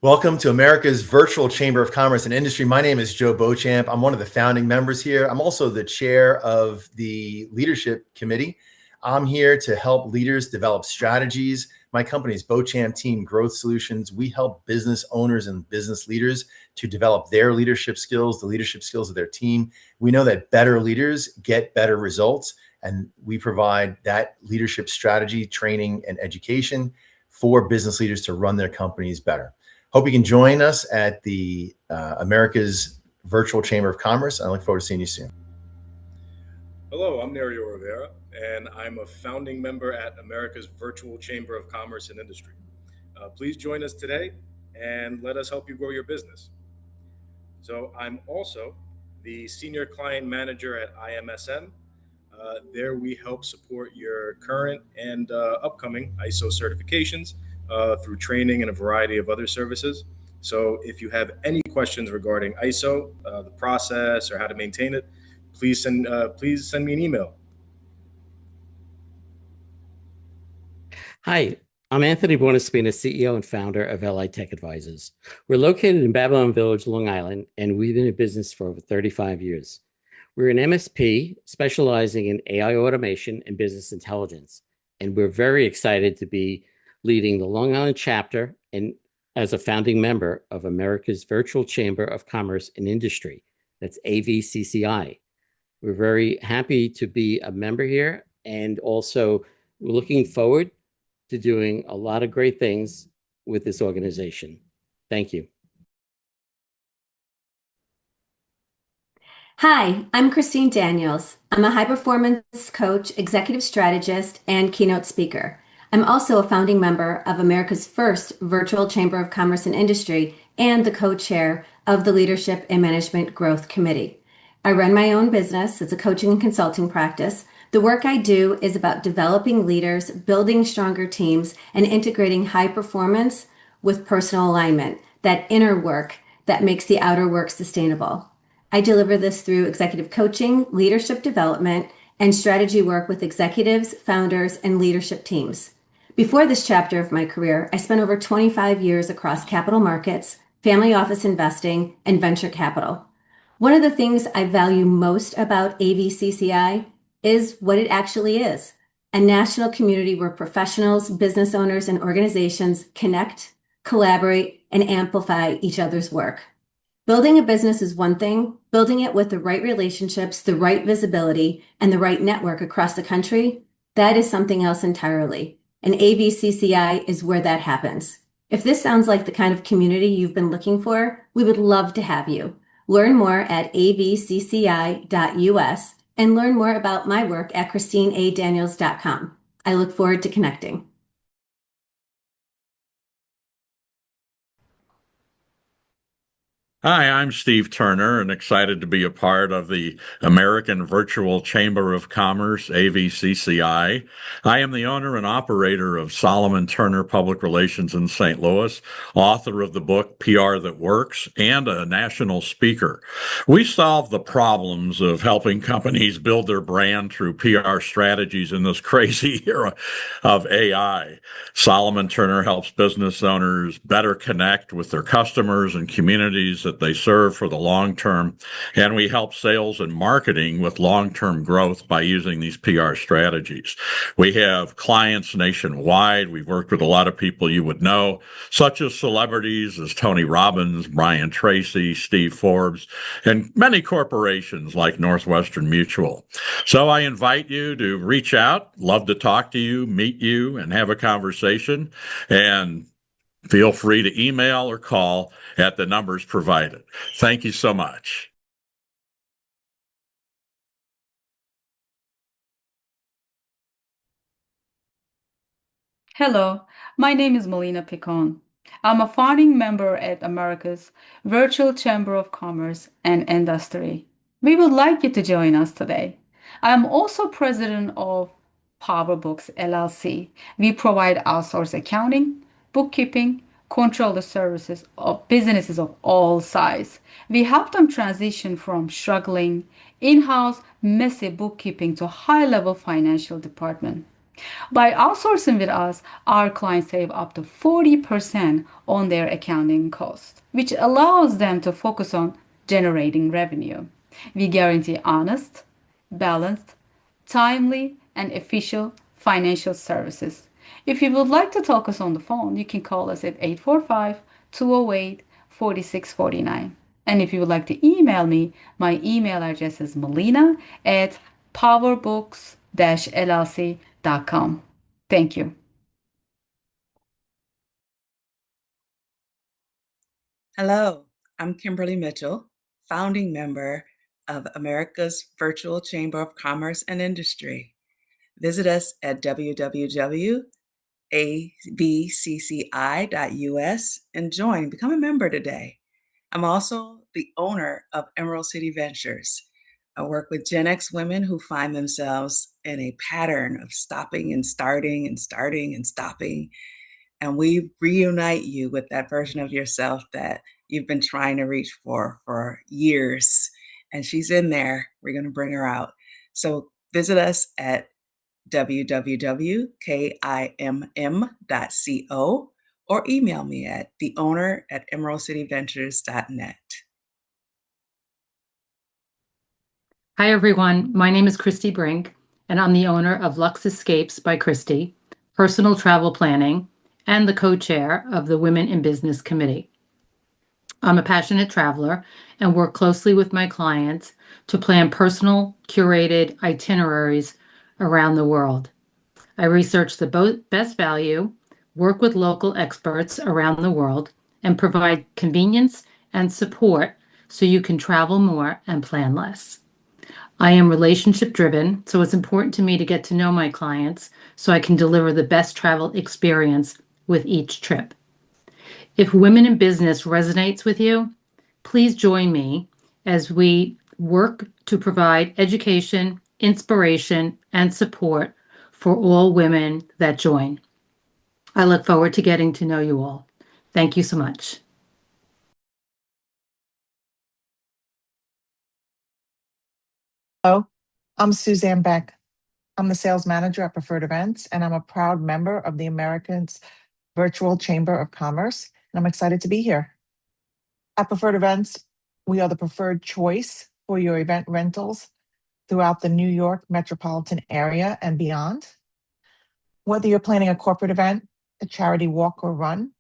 Welcome to America's Virtual Chamber of Commerce and Industry. My name is Joe Beauchamp. I'm one of the founding members here. I'm also the chair of the leadership committee. I'm here to help leaders develop strategies. My company is Beauchamp Team Growth Solutions. We help business owners and business leaders to develop their leadership skills, the leadership skills of their team. We know that better leaders get better results, and we provide that leadership strategy, training, and education for business leaders to run their companies better. Hope you can join us at the America's Virtual Chamber of Commerce. I look forward to seeing you soon. Hello, I'm Nerio Rivera, and I'm a founding member at America's Virtual Chamber of Commerce and Industry. Please join us today and let us help you grow your business. So I'm also the Senior Client Manager at IMSM. There we help support your current and upcoming ISO certifications through training and a variety of other services. So if you have any questions regarding ISO, the process, or how to maintain it, please send me an email. Hi, I'm Anthony Buonaspina, CEO and founder of LI Tech Advisors. We're located in Babylon Village, Long Island, and we've been in business for over 35 years. We're an MSP specializing in AI automation and business intelligence, and we're very excited to be leading the Long Island chapter and as a founding member of America's Virtual Chamber of Commerce and Industry. That's AVCCI. We're very happy to be a member here, and also we're looking forward to doing a lot of great things with this organization. Thank you. Hi, I'm Christine Daniels. I'm a high-performance coach, executive strategist, and keynote speaker. I'm also a founding member of America's first Virtual Chamber of Commerce and Industry and the co-chair of the Leadership and Management Growth Committee. I run my own business. It's a coaching and consulting practice, The work I do is about developing leaders, building stronger teams, and integrating high performance with personal alignment, that inner work that makes the outer work sustainable. I deliver this through executive coaching, leadership development, and strategy work with executives, founders, and leadership teams. Before this chapter of my career, I spent over 25 years across capital markets, family office investing, and venture capital. One of the things I value most about AVCCI is what it actually is: a national community where professionals, business owners, and organizations connect, collaborate, and amplify each other's work. Building a business is one thing. Building it with the right relationships, the right visibility, and the right network across the country, that is something else entirely. And AVCCI is where that happens. If this sounds like the kind of community you've been looking for, we would love to have you. Learn more at avcci.us and learn more about my work at christineadaniels.com. I look forward to connecting. Hi, I'm Steve Turner and excited to be a part of the American Virtual Chamber of Commerce, AVCCI. I am the owner and operator of Solomon Turner Public Relations in St. Louis, author of the book PR That Works, and a national speaker. We solve the problems of helping companies build their brand through PR strategies in this crazy era of AI. Solomon Turner helps business owners better connect with their customers and communities that they serve for the long term, and we help sales and marketing with long-term growth by using these PR strategies. We have clients nationwide. We've worked with a lot of people you would know, such as celebrities as Tony Robbins, Brian Tracy, Steve Forbes, and many corporations like Northwestern Mutual. So I invite you to reach out. Love to talk to you, meet you, and have a conversation. And feel free to email or call at the numbers provided. Thank you so much. Hello, my name is Melina Picon. I'm a founding member at America's Virtual Chamber of Commerce and Industry. We would like you to join us today. I am also president of PowerBooks LLC. We provide outsourced accounting, bookkeeping, controller services of businesses of all sizes. We help them transition from struggling in-house messy bookkeeping to high-level financial department. By outsourcing with us, our clients save up to 40% on their accounting costs, which allows them to focus on generating revenue. We guarantee honest, balanced, timely, and efficient financial services. If you would like to talk us on the phone, you can call us at 845-208-4649. And if you would like to email me, my email address is melina@powerbooks-llc.com. Thank you. Hello, I'm Kimberly Mitchell, founding member of America's Virtual Chamber of Commerce and Industry. Visit us at www.avcci.us and become a member today. I'm also the owner of Emerald City Ventures. I work with Gen X women who find themselves in a pattern of stopping and starting and starting and stopping. And we reunite you with that version of yourself that you've been trying to reach for years. And she's in there. We're going to bring her out. So visit us at www.kimm.co or email me at theowner@emeraldcityventures.net. Hi, everyone. My name is Christy Brink, and I'm the owner of Lux Escapes by Christy, personal travel planning, and the co-chair of the Women in Business Committee. I'm a passionate traveler and work closely with my clients to plan personal, curated itineraries around the world. I research the best value, work with local experts around the world, and provide convenience and support so you can travel more and plan less. I am relationship driven, so it's important to me to get to know my clients so I can deliver the best travel experience with each trip. If Women in Business resonates with you, please join me as we work to provide education, inspiration, and support for all women that join. I look forward to getting to know you all. Thank you so much. Hello, I'm Suzanne Beck. I'm the sales manager at Preferred Events, and I'm a proud member of the Americans Virtual Chamber of Commerce, and I'm excited to be here. At Preferred Events, we are the preferred choice for your event rentals throughout the New York metropolitan area and beyond. Whether you're planning a corporate event, a charity walk or run,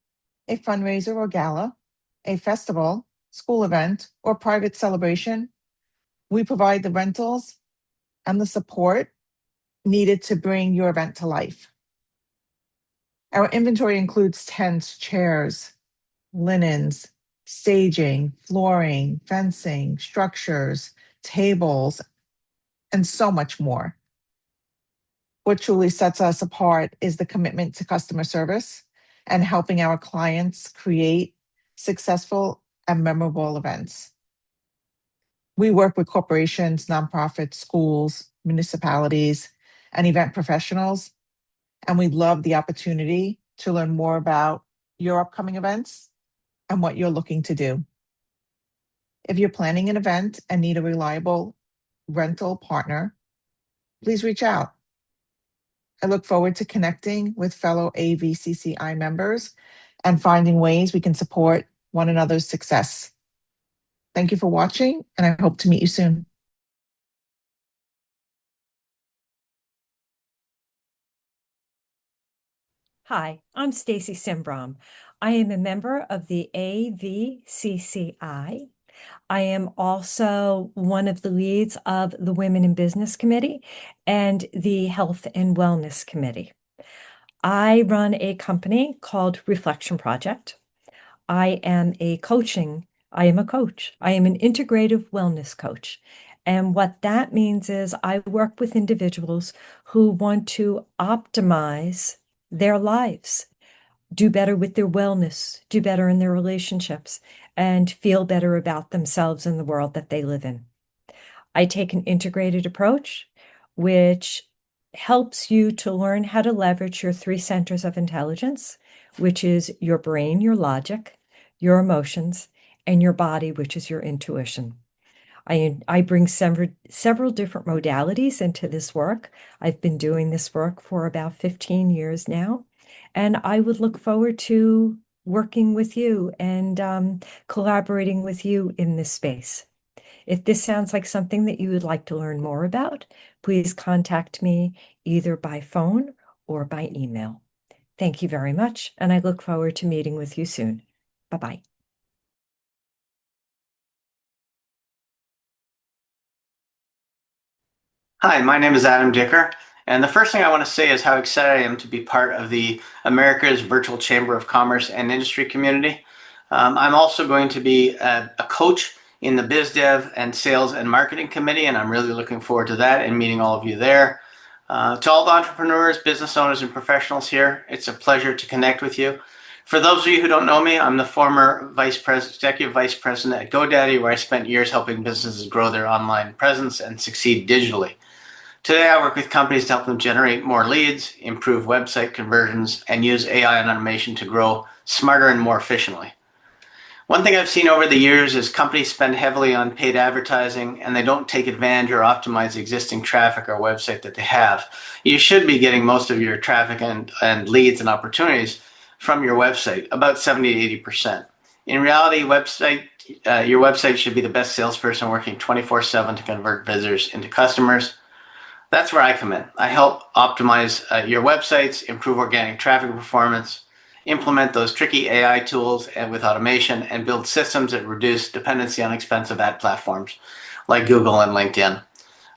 a fundraiser or gala, a festival, school event, or private celebration, we provide the rentals and the support needed to bring your event to life. Our inventory includes tents, chairs, linens, staging, flooring, fencing, structures, tables, and so much more. What truly sets us apart is the commitment to customer service and helping our clients create successful and memorable events. We work with corporations, nonprofits, schools, municipalities, and event professionals, and we'd love the opportunity to learn more about your upcoming events and what you're looking to do. If you're planning an event and need a reliable rental partner, please reach out. I look forward to connecting with fellow AVCCI members and finding ways we can support one another's success. Thank you for watching, and I hope to meet you soon. Hi, I'm Stacy Simbrom. I am a member of the AVCCI. I am also one of the leads of the Women in Business Committee and the Health and Wellness Committee. I run a company called Reflection Project. I am a coach. I am an integrative wellness coach. And what that means is I work with individuals who want to optimize their lives, do better with their wellness, do better in their relationships, and feel better about themselves and the world that they live in. I take an integrated approach, which helps you to learn how to leverage your 3 centers of intelligence, which is your brain, your logic, your emotions, and your body, which is your intuition. I bring several different modalities into this work. I've been doing this work for about 15 years now, and I would look forward to working with you and collaborating with you in this space. If this sounds like something that you would like to learn more about, please contact me either by phone or by email. Thank you very much, and I look forward to meeting with you soon. Bye-bye. Hi, my name is Adam Dicker, and the first thing I want to say is how excited I am to be part of the America's Virtual Chamber of Commerce and Industry community. I'm also going to be a coach in the Biz Dev and Sales and Marketing Committee, and I'm really looking forward to that and meeting all of you there. To all the entrepreneurs, business owners, and professionals here, it's a pleasure to connect with you. For those of you who don't know me, I'm the former executive vice president at GoDaddy, where I spent years helping businesses grow their online presence and succeed digitally. Today, I work with companies to help them generate more leads, improve website conversions, and use AI and automation to grow smarter and more efficiently. One thing I've seen over the years is companies spend heavily on paid advertising and they don't take advantage or optimize existing traffic or website that they have. You should be getting most of your traffic and leads and opportunities from your website, about 70 to 80%. In reality, your website should be the best salesperson working 24/7 to convert visitors into customers. That's where I come in. I help optimize your websites, improve organic traffic performance, implement those tricky AI tools and with automation, and build systems that reduce dependency on expensive ad platforms like Google and LinkedIn,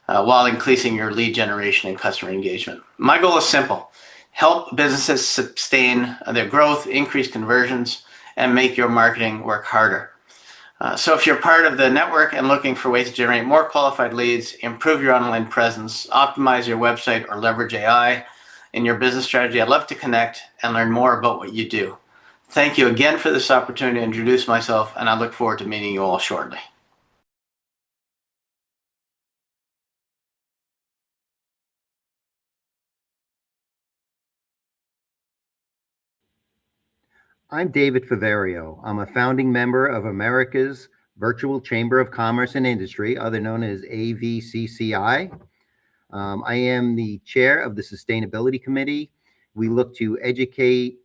while increasing your lead generation and customer engagement. My goal is simple: help businesses sustain their growth, increase conversions, and make your marketing work harder. So if you're part of the network and looking for ways to generate more qualified leads, improve your online presence, optimize your website, or leverage AI in your business strategy, I'd love to connect and learn more about what you do. Thank you again for this opportunity to introduce myself, and I look forward to meeting you all shortly. I'm David Faverio. I'm a founding member of America's Virtual Chamber of Commerce and Industry, other known as AVCCI. I am the chair of the Sustainability Committee. We look to educate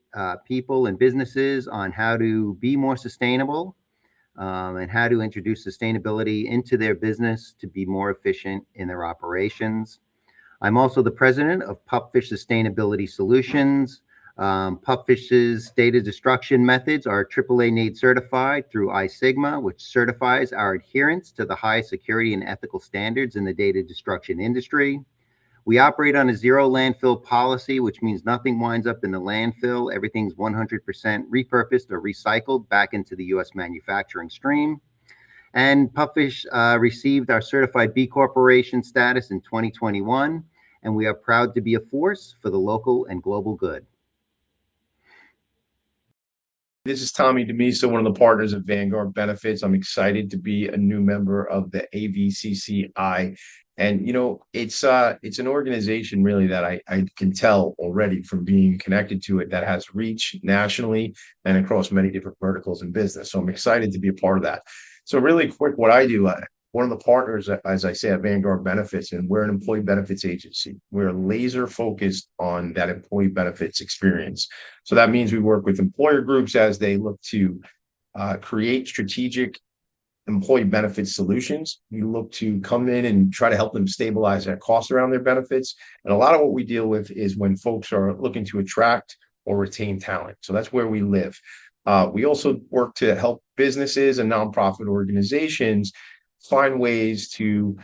people and businesses on how to be more sustainable and how to introduce sustainability into their business to be more efficient in their operations. I'm also the president of Pupfish Sustainability Solutions. Pupfish's data destruction methods are AAA NAID certified through iSigma, which certifies our adherence to the highest security and ethical standards in the data destruction industry. We operate on a zero landfill policy, which means nothing winds up in the landfill. Everything's 100% repurposed or recycled back into the U.S. manufacturing stream. And Pupfish received our certified B Corporation status in 2021, and we are proud to be a force for the local and global good. This is Tommy DeMisa, one of the partners of Vanguard Benefits. I'm excited to be a new member of the AVCCI. And, it's an organization really that I can tell already from being connected to it that has reach nationally and across many different verticals in business. So I'm excited to be a part of that. So really quick, what I do, one of the partners, as I say, at Vanguard Benefits, and we're an employee benefits agency. We're laser focused on that employee benefits experience. So that means we work with employer groups as they look to create strategic employee benefits solutions. We look to come in and try to help them stabilize their costs around their benefits. And a lot of what we deal with is when folks are looking to attract or retain talent. So that's where we live. We also work to help businesses and nonprofit organizations find ways to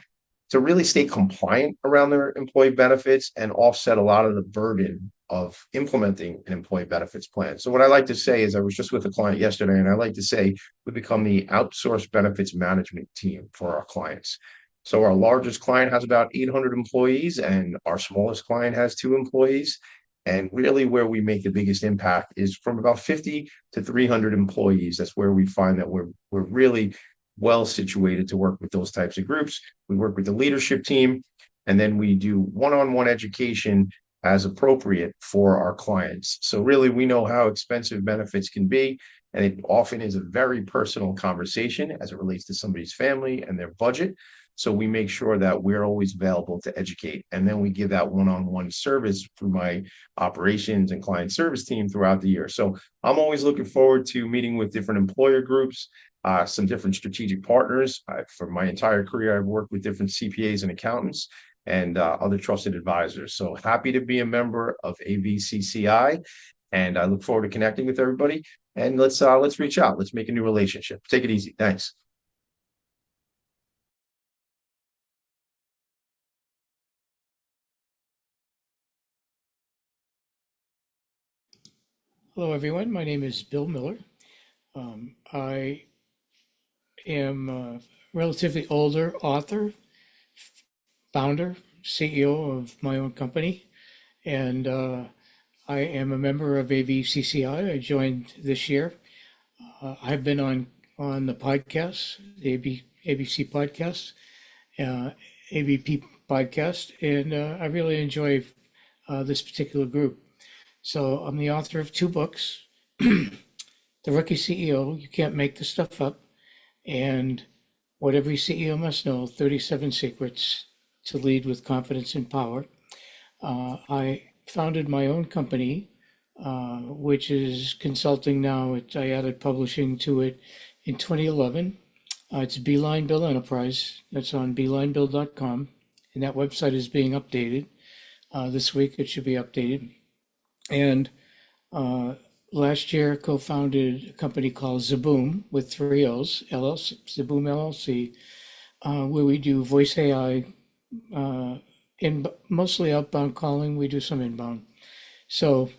really stay compliant around their employee benefits and offset a lot of the burden of implementing an employee benefits plan. So what I like to say is I was just with a client yesterday, and I like to say we become the outsourced benefits management team for our clients. So our largest client has about 800 employees, and our smallest client has 2 employees. And really where we make the biggest impact is from about 50 to 300 employees. That's where we find that we're really well situated to work with those types of groups. We work with the leadership team, and then we do one-on-one education as appropriate for our clients. So really, we know how expensive benefits can be, and it often is a very personal conversation as it relates to somebody's family and their budget. So we make sure that we're always available to educate. And then we give that one-on-one service through my operations and client service team throughout the year. So I'm always looking forward to meeting with different employer groups, some different strategic partners. For my entire career, I've worked with different CPAs and accountants and other trusted advisors. So happy to be a member of AVCCI, and I look forward to connecting with everybody. And let's reach out. Let's make a new relationship. Take it easy. Thanks. Hello, everyone. My name is Bill Miller. I am a relatively older author, founder, CEO of my own company, and I am a member of AVCCI. I joined this year. I've been on the podcast, the ABC podcast, ABP podcast, and I really enjoy this particular group. So I'm the author of 2 books, The Rookie CEO, You Can't Make This Stuff Up, and What Every CEO Must Know, 37 Secrets to Lead with Confidence and Power. I founded my own company, which is consulting now. I added publishing to it in 2011. It's Beeline Bill Enterprise. That's on beelinebill.com, and that website is being updated. This week it should be updated. And last year co-founded a company called Zaboom with 3 O's, LLC, Zaboom LLC, where we do voice AI, in mostly outbound calling. We do some inbound. So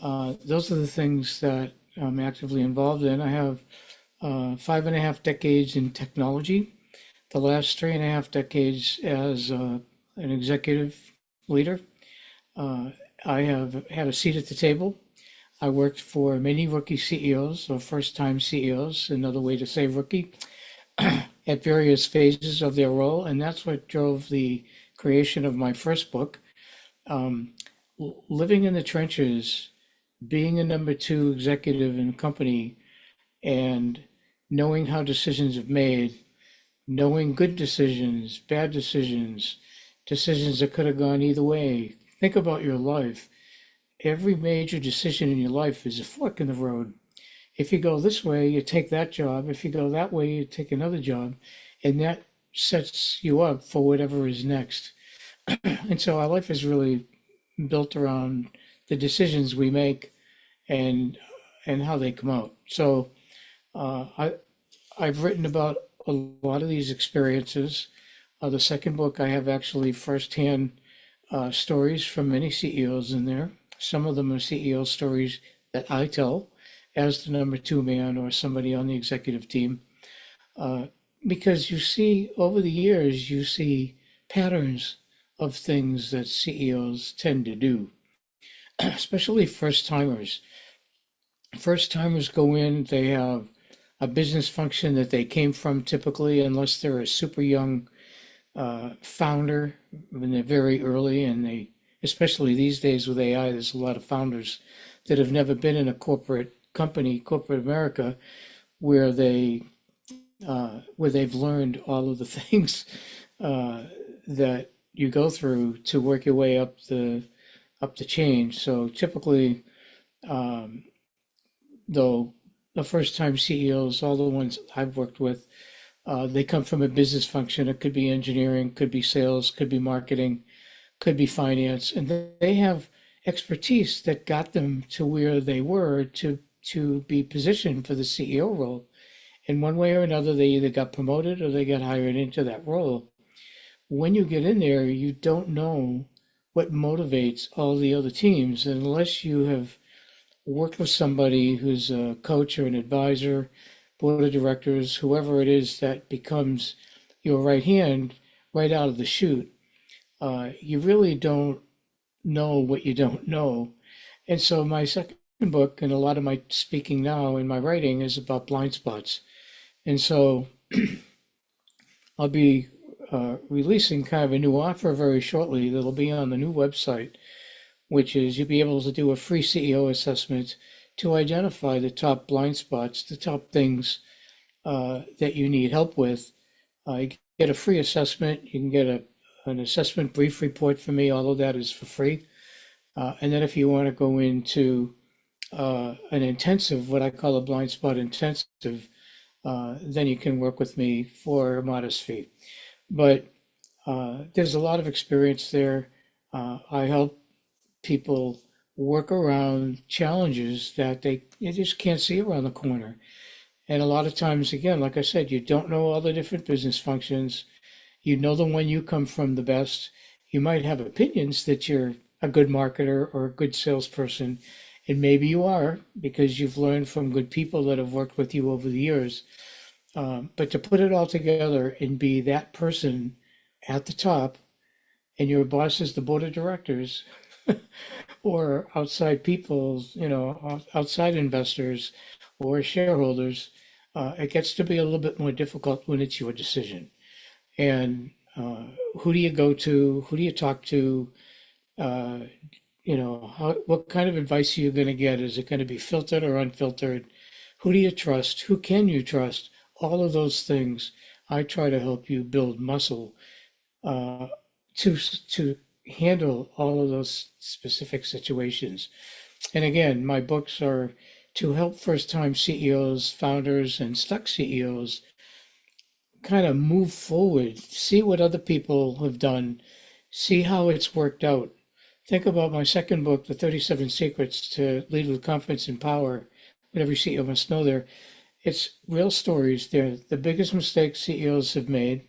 those are the things that I'm actively involved in. I have 5.5 decades in technology, the last 3.5 decades as an executive leader. I have had a seat at the table. I worked for many rookie CEOs or first-time CEOs, another way to say rookie, at various phases of their role, and that's what drove the creation of my first book. Living in the trenches being a number two executive in a company and knowing how decisions are made, knowing good decisions, bad decisions, decisions that could have gone either way. Think about your life. Every major decision in your life is a fork in the road. If you go this way, you take that job. If you go that way, you take another job. And that sets you up for whatever is next. And so our life is really built around the decisions we make and how they come out. So I've written about a lot of these experiences. The second book, I have actually firsthand stories from many CEOs in there. Some of them are CEO stories that I tell as the number two man or somebody on the executive team. Because you see, over the years, you see patterns of things that CEOs tend to do, especially first timers. First timers go in, they have a business function that they came from typically, unless they're a super young founder when they're very early, and they, especially these days with AI, there's a lot of founders that have never been in a corporate company, corporate America, where they've learned all of the things that you go through to work your way up the chain. So typically, though, the first time CEOs, all the ones I've worked with, they come from a business function. It could be engineering, could be sales, could be marketing, could be finance, and they have expertise that got them to where they were to be positioned for the CEO role. In one way or another, they either got promoted or they got hired into that role. When you get in there, you don't know what motivates all the other teams unless you have worked with somebody who's a coach or an advisor, board of directors, whoever it is that becomes your right hand right out of the chute. You really don't know what you don't know. And so my second book, and a lot of my speaking now and my writing, is about blind spots. And so I'll be releasing kind of a new offer very shortly that'll be on the new website, which is you'll be able to do a free CEO assessment to identify the top blind spots, the top things that you need help with. You get a free assessment. You can get an assessment brief report from me. All of that is for free. And then if you want to go into an intensive, what I call a blind spot intensive, then you can work with me for a modest fee. But there's a lot of experience there. I help people work around challenges that they just can't see around the corner. And a lot of times, again, like I said, you don't know all the different business functions. You know the one you come from the best. You might have opinions that you're a good marketer or a good salesperson, and maybe you are because you've learned from good people that have worked with you over the years. But to put it all together and be that person at the top, and your boss is the board of directors, or outside people, outside investors or shareholders, it gets to be a little bit more difficult when it's your decision. And who do you go to? Who do you talk to? What kind of advice are you going to get? Is it going to be filtered or unfiltered? Who do you trust? Who can you trust? All of those things, I try to help you build muscle to handle all of those specific situations. And again, my books are to help first-time CEOs, founders, and stuck CEOs kind of move forward, see what other people have done, see how it's worked out. Think about my second book, The 37 Secrets to Lead with Confidence and Power, what every CEO must know there. It's real stories. They're the biggest mistakes CEOs have made,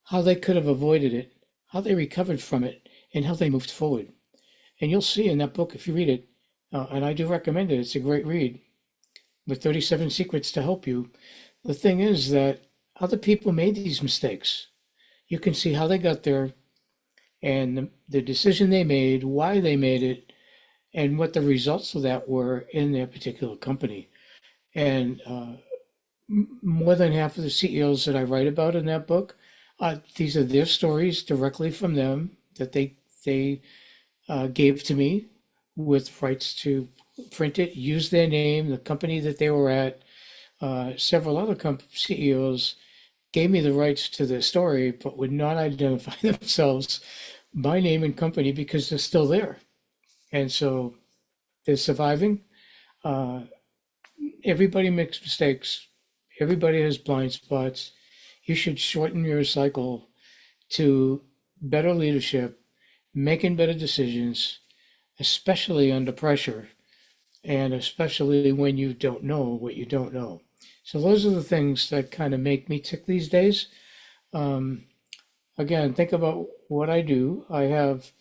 how they could have avoided it, how they recovered from it, and how they moved forward. And you'll see in that book, if you read it, and I do recommend it, it's a great read, The 37 Secrets to Help You. The thing is that other people made these mistakes. You can see how they got there and the decision they made, why they made it, and what the results of that were in their particular company. And more than half of the CEOs that I write about in that book, these are their stories directly from them that they gave to me with rights to print it, use their name, the company that they were at. Several other CEOs gave me the rights to their story, but would not identify themselves by name and company because they're still there. And so they're surviving. Everybody makes mistakes. Everybody has blind spots. You should shorten your cycle to better leadership, making better decisions, especially under pressure, and especially when you don't know what you don't know. So those are the things that kind of make me tick these days. Again, think about what I do. I have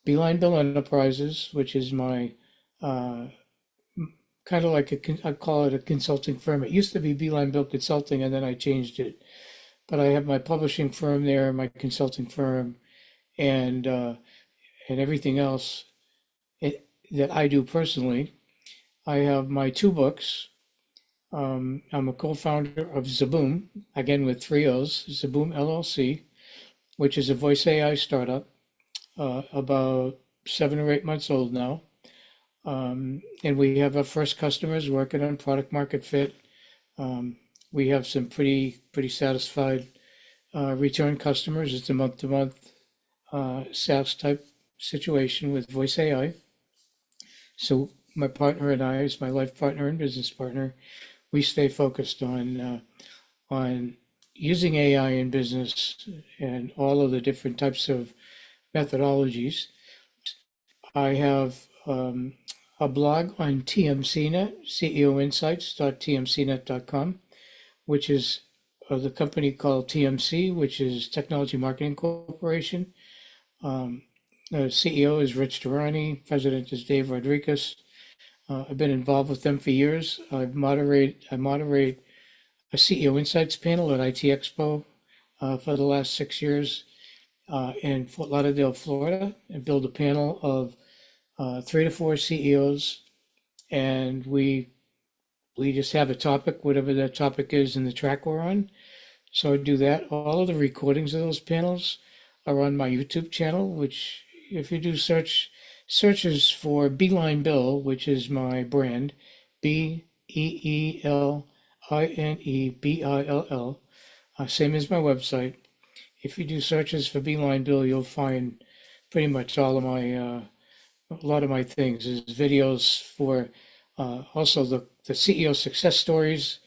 Beeline Bill Enterprises, which is my kind of like I call it a consulting firm. It used to be Beeline Bill Consulting, and then I changed it. But I have my publishing firm there, my consulting firm, and everything else that I do personally. I have my two books. I'm a co-founder of Zaboom, again with three O's, Zaboom LLC, which is a voice AI startup, about 7 or 8 months old now. And we have our first customers working on product market fit. We have some pretty satisfied return customers. It's a month-to-month SaaS type situation with voice AI. So my partner and I, as my life partner and business partner, we stay focused on using AI in business and all of the different types of methodologies. I have a blog on TMCnet, ceoinsights.tmcnet.com, which is the company called TMC, which is Technology Marketing Corporation. The CEO is Rich Durrani, president is Dave Rodriguez. I've been involved with them for years. I moderate a CEO Insights panel at IT Expo for the last 6 years in Fort Lauderdale, Florida, and build a panel of 3 to 4 CEOs, and we just have a topic, whatever that topic is in the track we're on. So I do that. All of the recordings of those panels are on my YouTube channel, which if you do searches for Beeline Bill, which is my brand, BeeLineBill, same as my website. If you do searches for Beeline Bill, you'll find pretty much all of my a lot of my things. There's videos for also the CEO success stories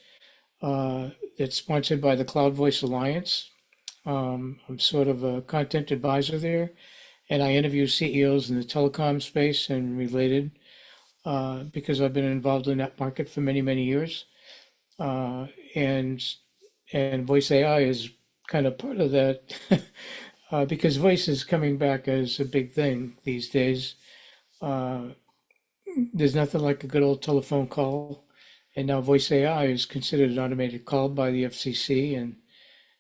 that's sponsored by the Cloud Voice Alliance. I'm sort of a content advisor there, and I interview CEOs in the telecom space and related because I've been involved in that market for many, many years. And voice AI is kind of part of that because voice is coming back as a big thing these days. There's nothing like a good old telephone call, and now voice AI is considered an automated call by the FCC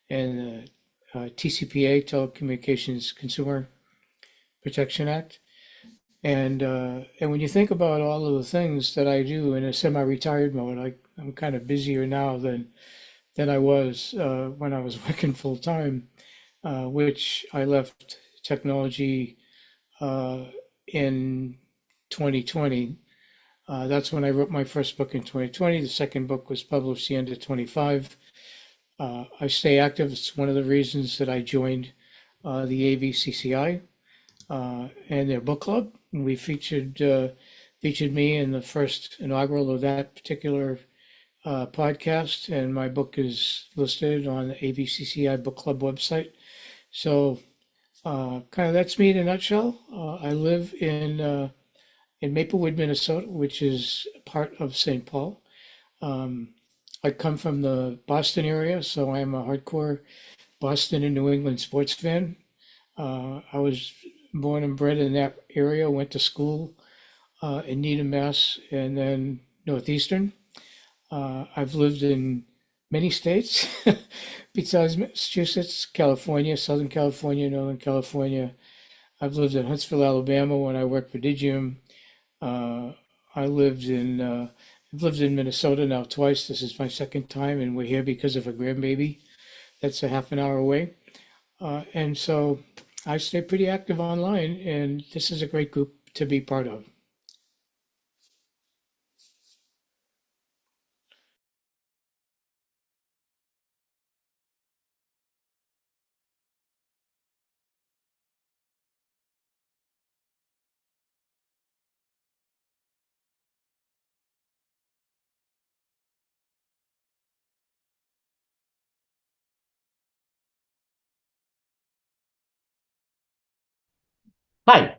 and TCPA, Telecommunications Consumer Protection Act. And when you think about all of the things that I do in a semi-retired mode, I'm kind of busier now than I was when I was working full time, which I left technology in 2020. That's when I wrote my first book in 2020. The second book was published the end of 25. I stay active. It's one of the reasons that I joined the AVCCI and their book club. We featured me in the first inaugural of that particular podcast, and my book is listed on the AVCCI book club website. So kind of that's me in a nutshell. I live in Maplewood, Minnesota, which is part of St. Paul. I come from the Boston area, so I'm a hardcore Boston and New England sports fan. I was born and bred in that area, went to school in Needham, Mass, and then Northeastern. I've lived in many states besides Massachusetts, California, Southern California, Northern California. I've lived in Huntsville, Alabama when I worked for Digium. I've lived in Minnesota now twice. This is my second time, and we're here because of a grandbaby that's a half an hour away. And so I stay pretty active online, and this is a great group to be part of. Hi,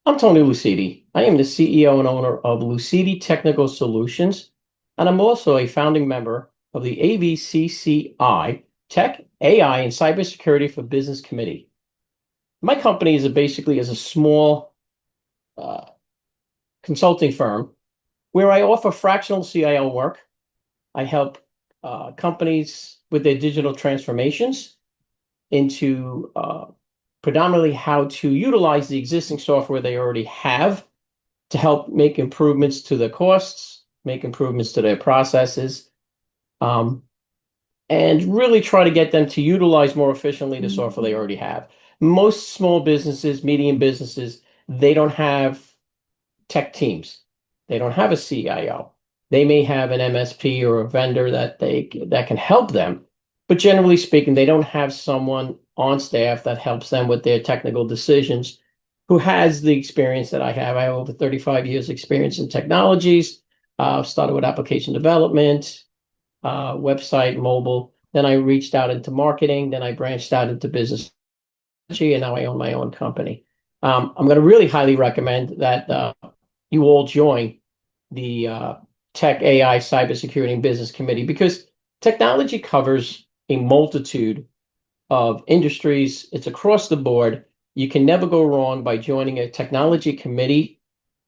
I'm Tony Lucidi. I am the CEO and owner of Lucidi Technical Solutions, and I'm also a founding member of the AVCCI Tech, AI, and Cybersecurity for Business Committee. My company is basically a small consulting firm where I offer fractional CIO work. I help companies with their digital transformations into predominantly how to utilize the existing software they already have to help make improvements to their costs, make improvements to their processes, and really try to get them to utilize more efficiently the software they already have. Most small businesses, medium businesses, they don't have tech teams. They don't have a CIO. They may have an MSP or a vendor that can help them, but generally speaking, they don't have someone on staff that helps them with their technical decisions who has the experience that I have. I have over 35 years experience in technologies. Started with application development, website, mobile. Then I reached out into marketing. Then I branched out into business, and now I own my own company. I'm going to really highly recommend that you all join the Tech, AI, Cybersecurity, and Business Committee, because technology covers a multitude of industries. It's across the board. You can never go wrong by joining a technology committee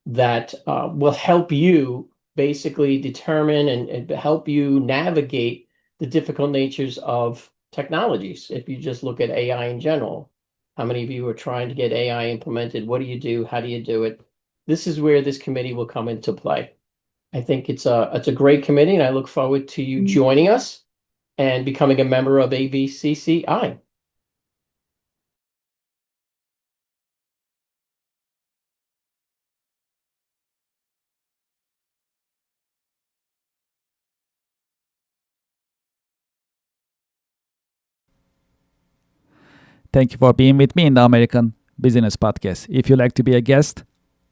that will help you basically determine and help you navigate the difficult natures of technologies. If you just look at AI in general, how many of you are trying to get AI implemented? What do you do? How do you do it? This is where this committee will come into play. I think it's a great committee, and I look forward to you joining us and becoming a member of AVCCI. Thank you for being with me in the American Business Podcast. If you'd like to be a guest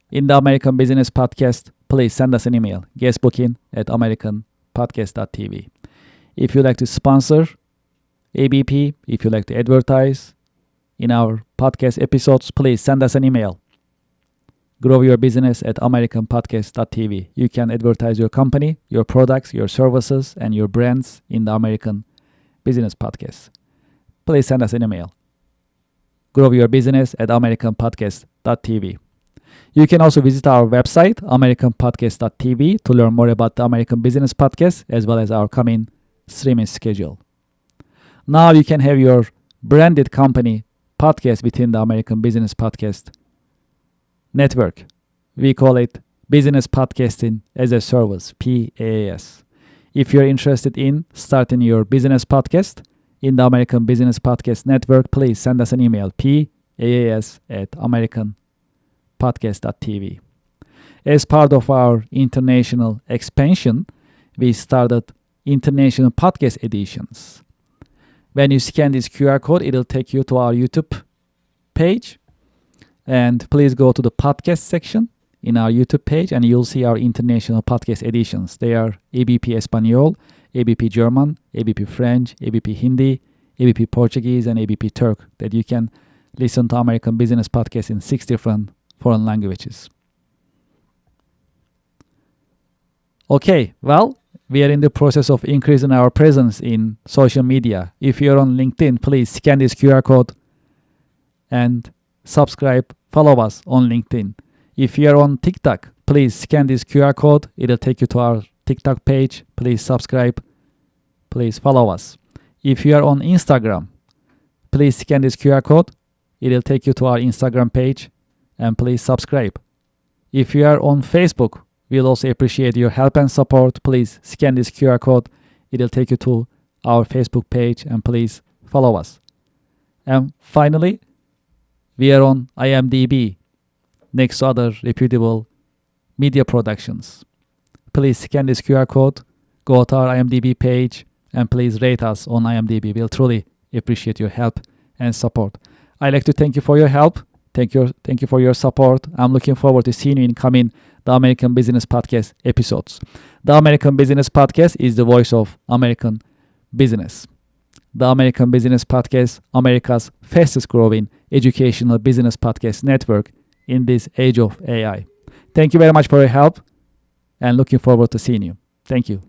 in the American Business Podcast, please send us an email, guestbooking@americanpodcast.tv. If you'd like to sponsor ABP, if you'd like to advertise in our podcast episodes, please send us an email, growyourbusiness@americanpodcast.tv. You can advertise your company, your products, your services, and your brands in the American Business Podcast. Please send us an email, growyourbusiness@americanpodcast.tv. You can also visit our website, americanpodcast.tv, to learn more about the American Business Podcast, as well as our coming streaming schedule. Now you can have your branded company podcast within the American Business Podcast network. We call it Business Podcasting as a Service, PaaS. If you're interested in starting your business podcast in the American Business Podcast Network, please send us an email, paas@americanpodcast.tv. As part of our international expansion, we started international podcast editions. When you scan this QR code, it'll take you to our YouTube page. And please go to the podcast section in our YouTube page, and you'll see our international podcast editions. They are ABP Espanol, ABP German, ABP French, ABP Hindi, ABP Portuguese, and ABP Turk, that you can listen to American Business Podcasts in 6 different foreign languages. Okay, well, we are in the process of increasing our presence in social media. If you're on LinkedIn, please scan this QR code and subscribe, follow us on LinkedIn. If you're on TikTok, please scan this QR code. It'll take you to our TikTok page. Please subscribe. Please follow us. If you are on Instagram, please scan this QR code. It'll take you to our Instagram page, and please subscribe. If you are on Facebook, we'll also appreciate your help and support. Please scan this QR code. It'll take you to our Facebook page, and please follow us. And finally, we are on IMDb, next to other reputable media productions. Please scan this QR code, go to our IMDb page, and please rate us on IMDb. We'll truly appreciate your help and support. I'd like to thank you for your help. Thank you for your support. I'm looking forward to seeing you in coming the American Business Podcast episodes. The American Business Podcast is the voice of American business. the American Business Podcast, America's fastest growing educational business podcast network in this age of AI. Thank you very much for your help and looking forward to seeing you. Thank you.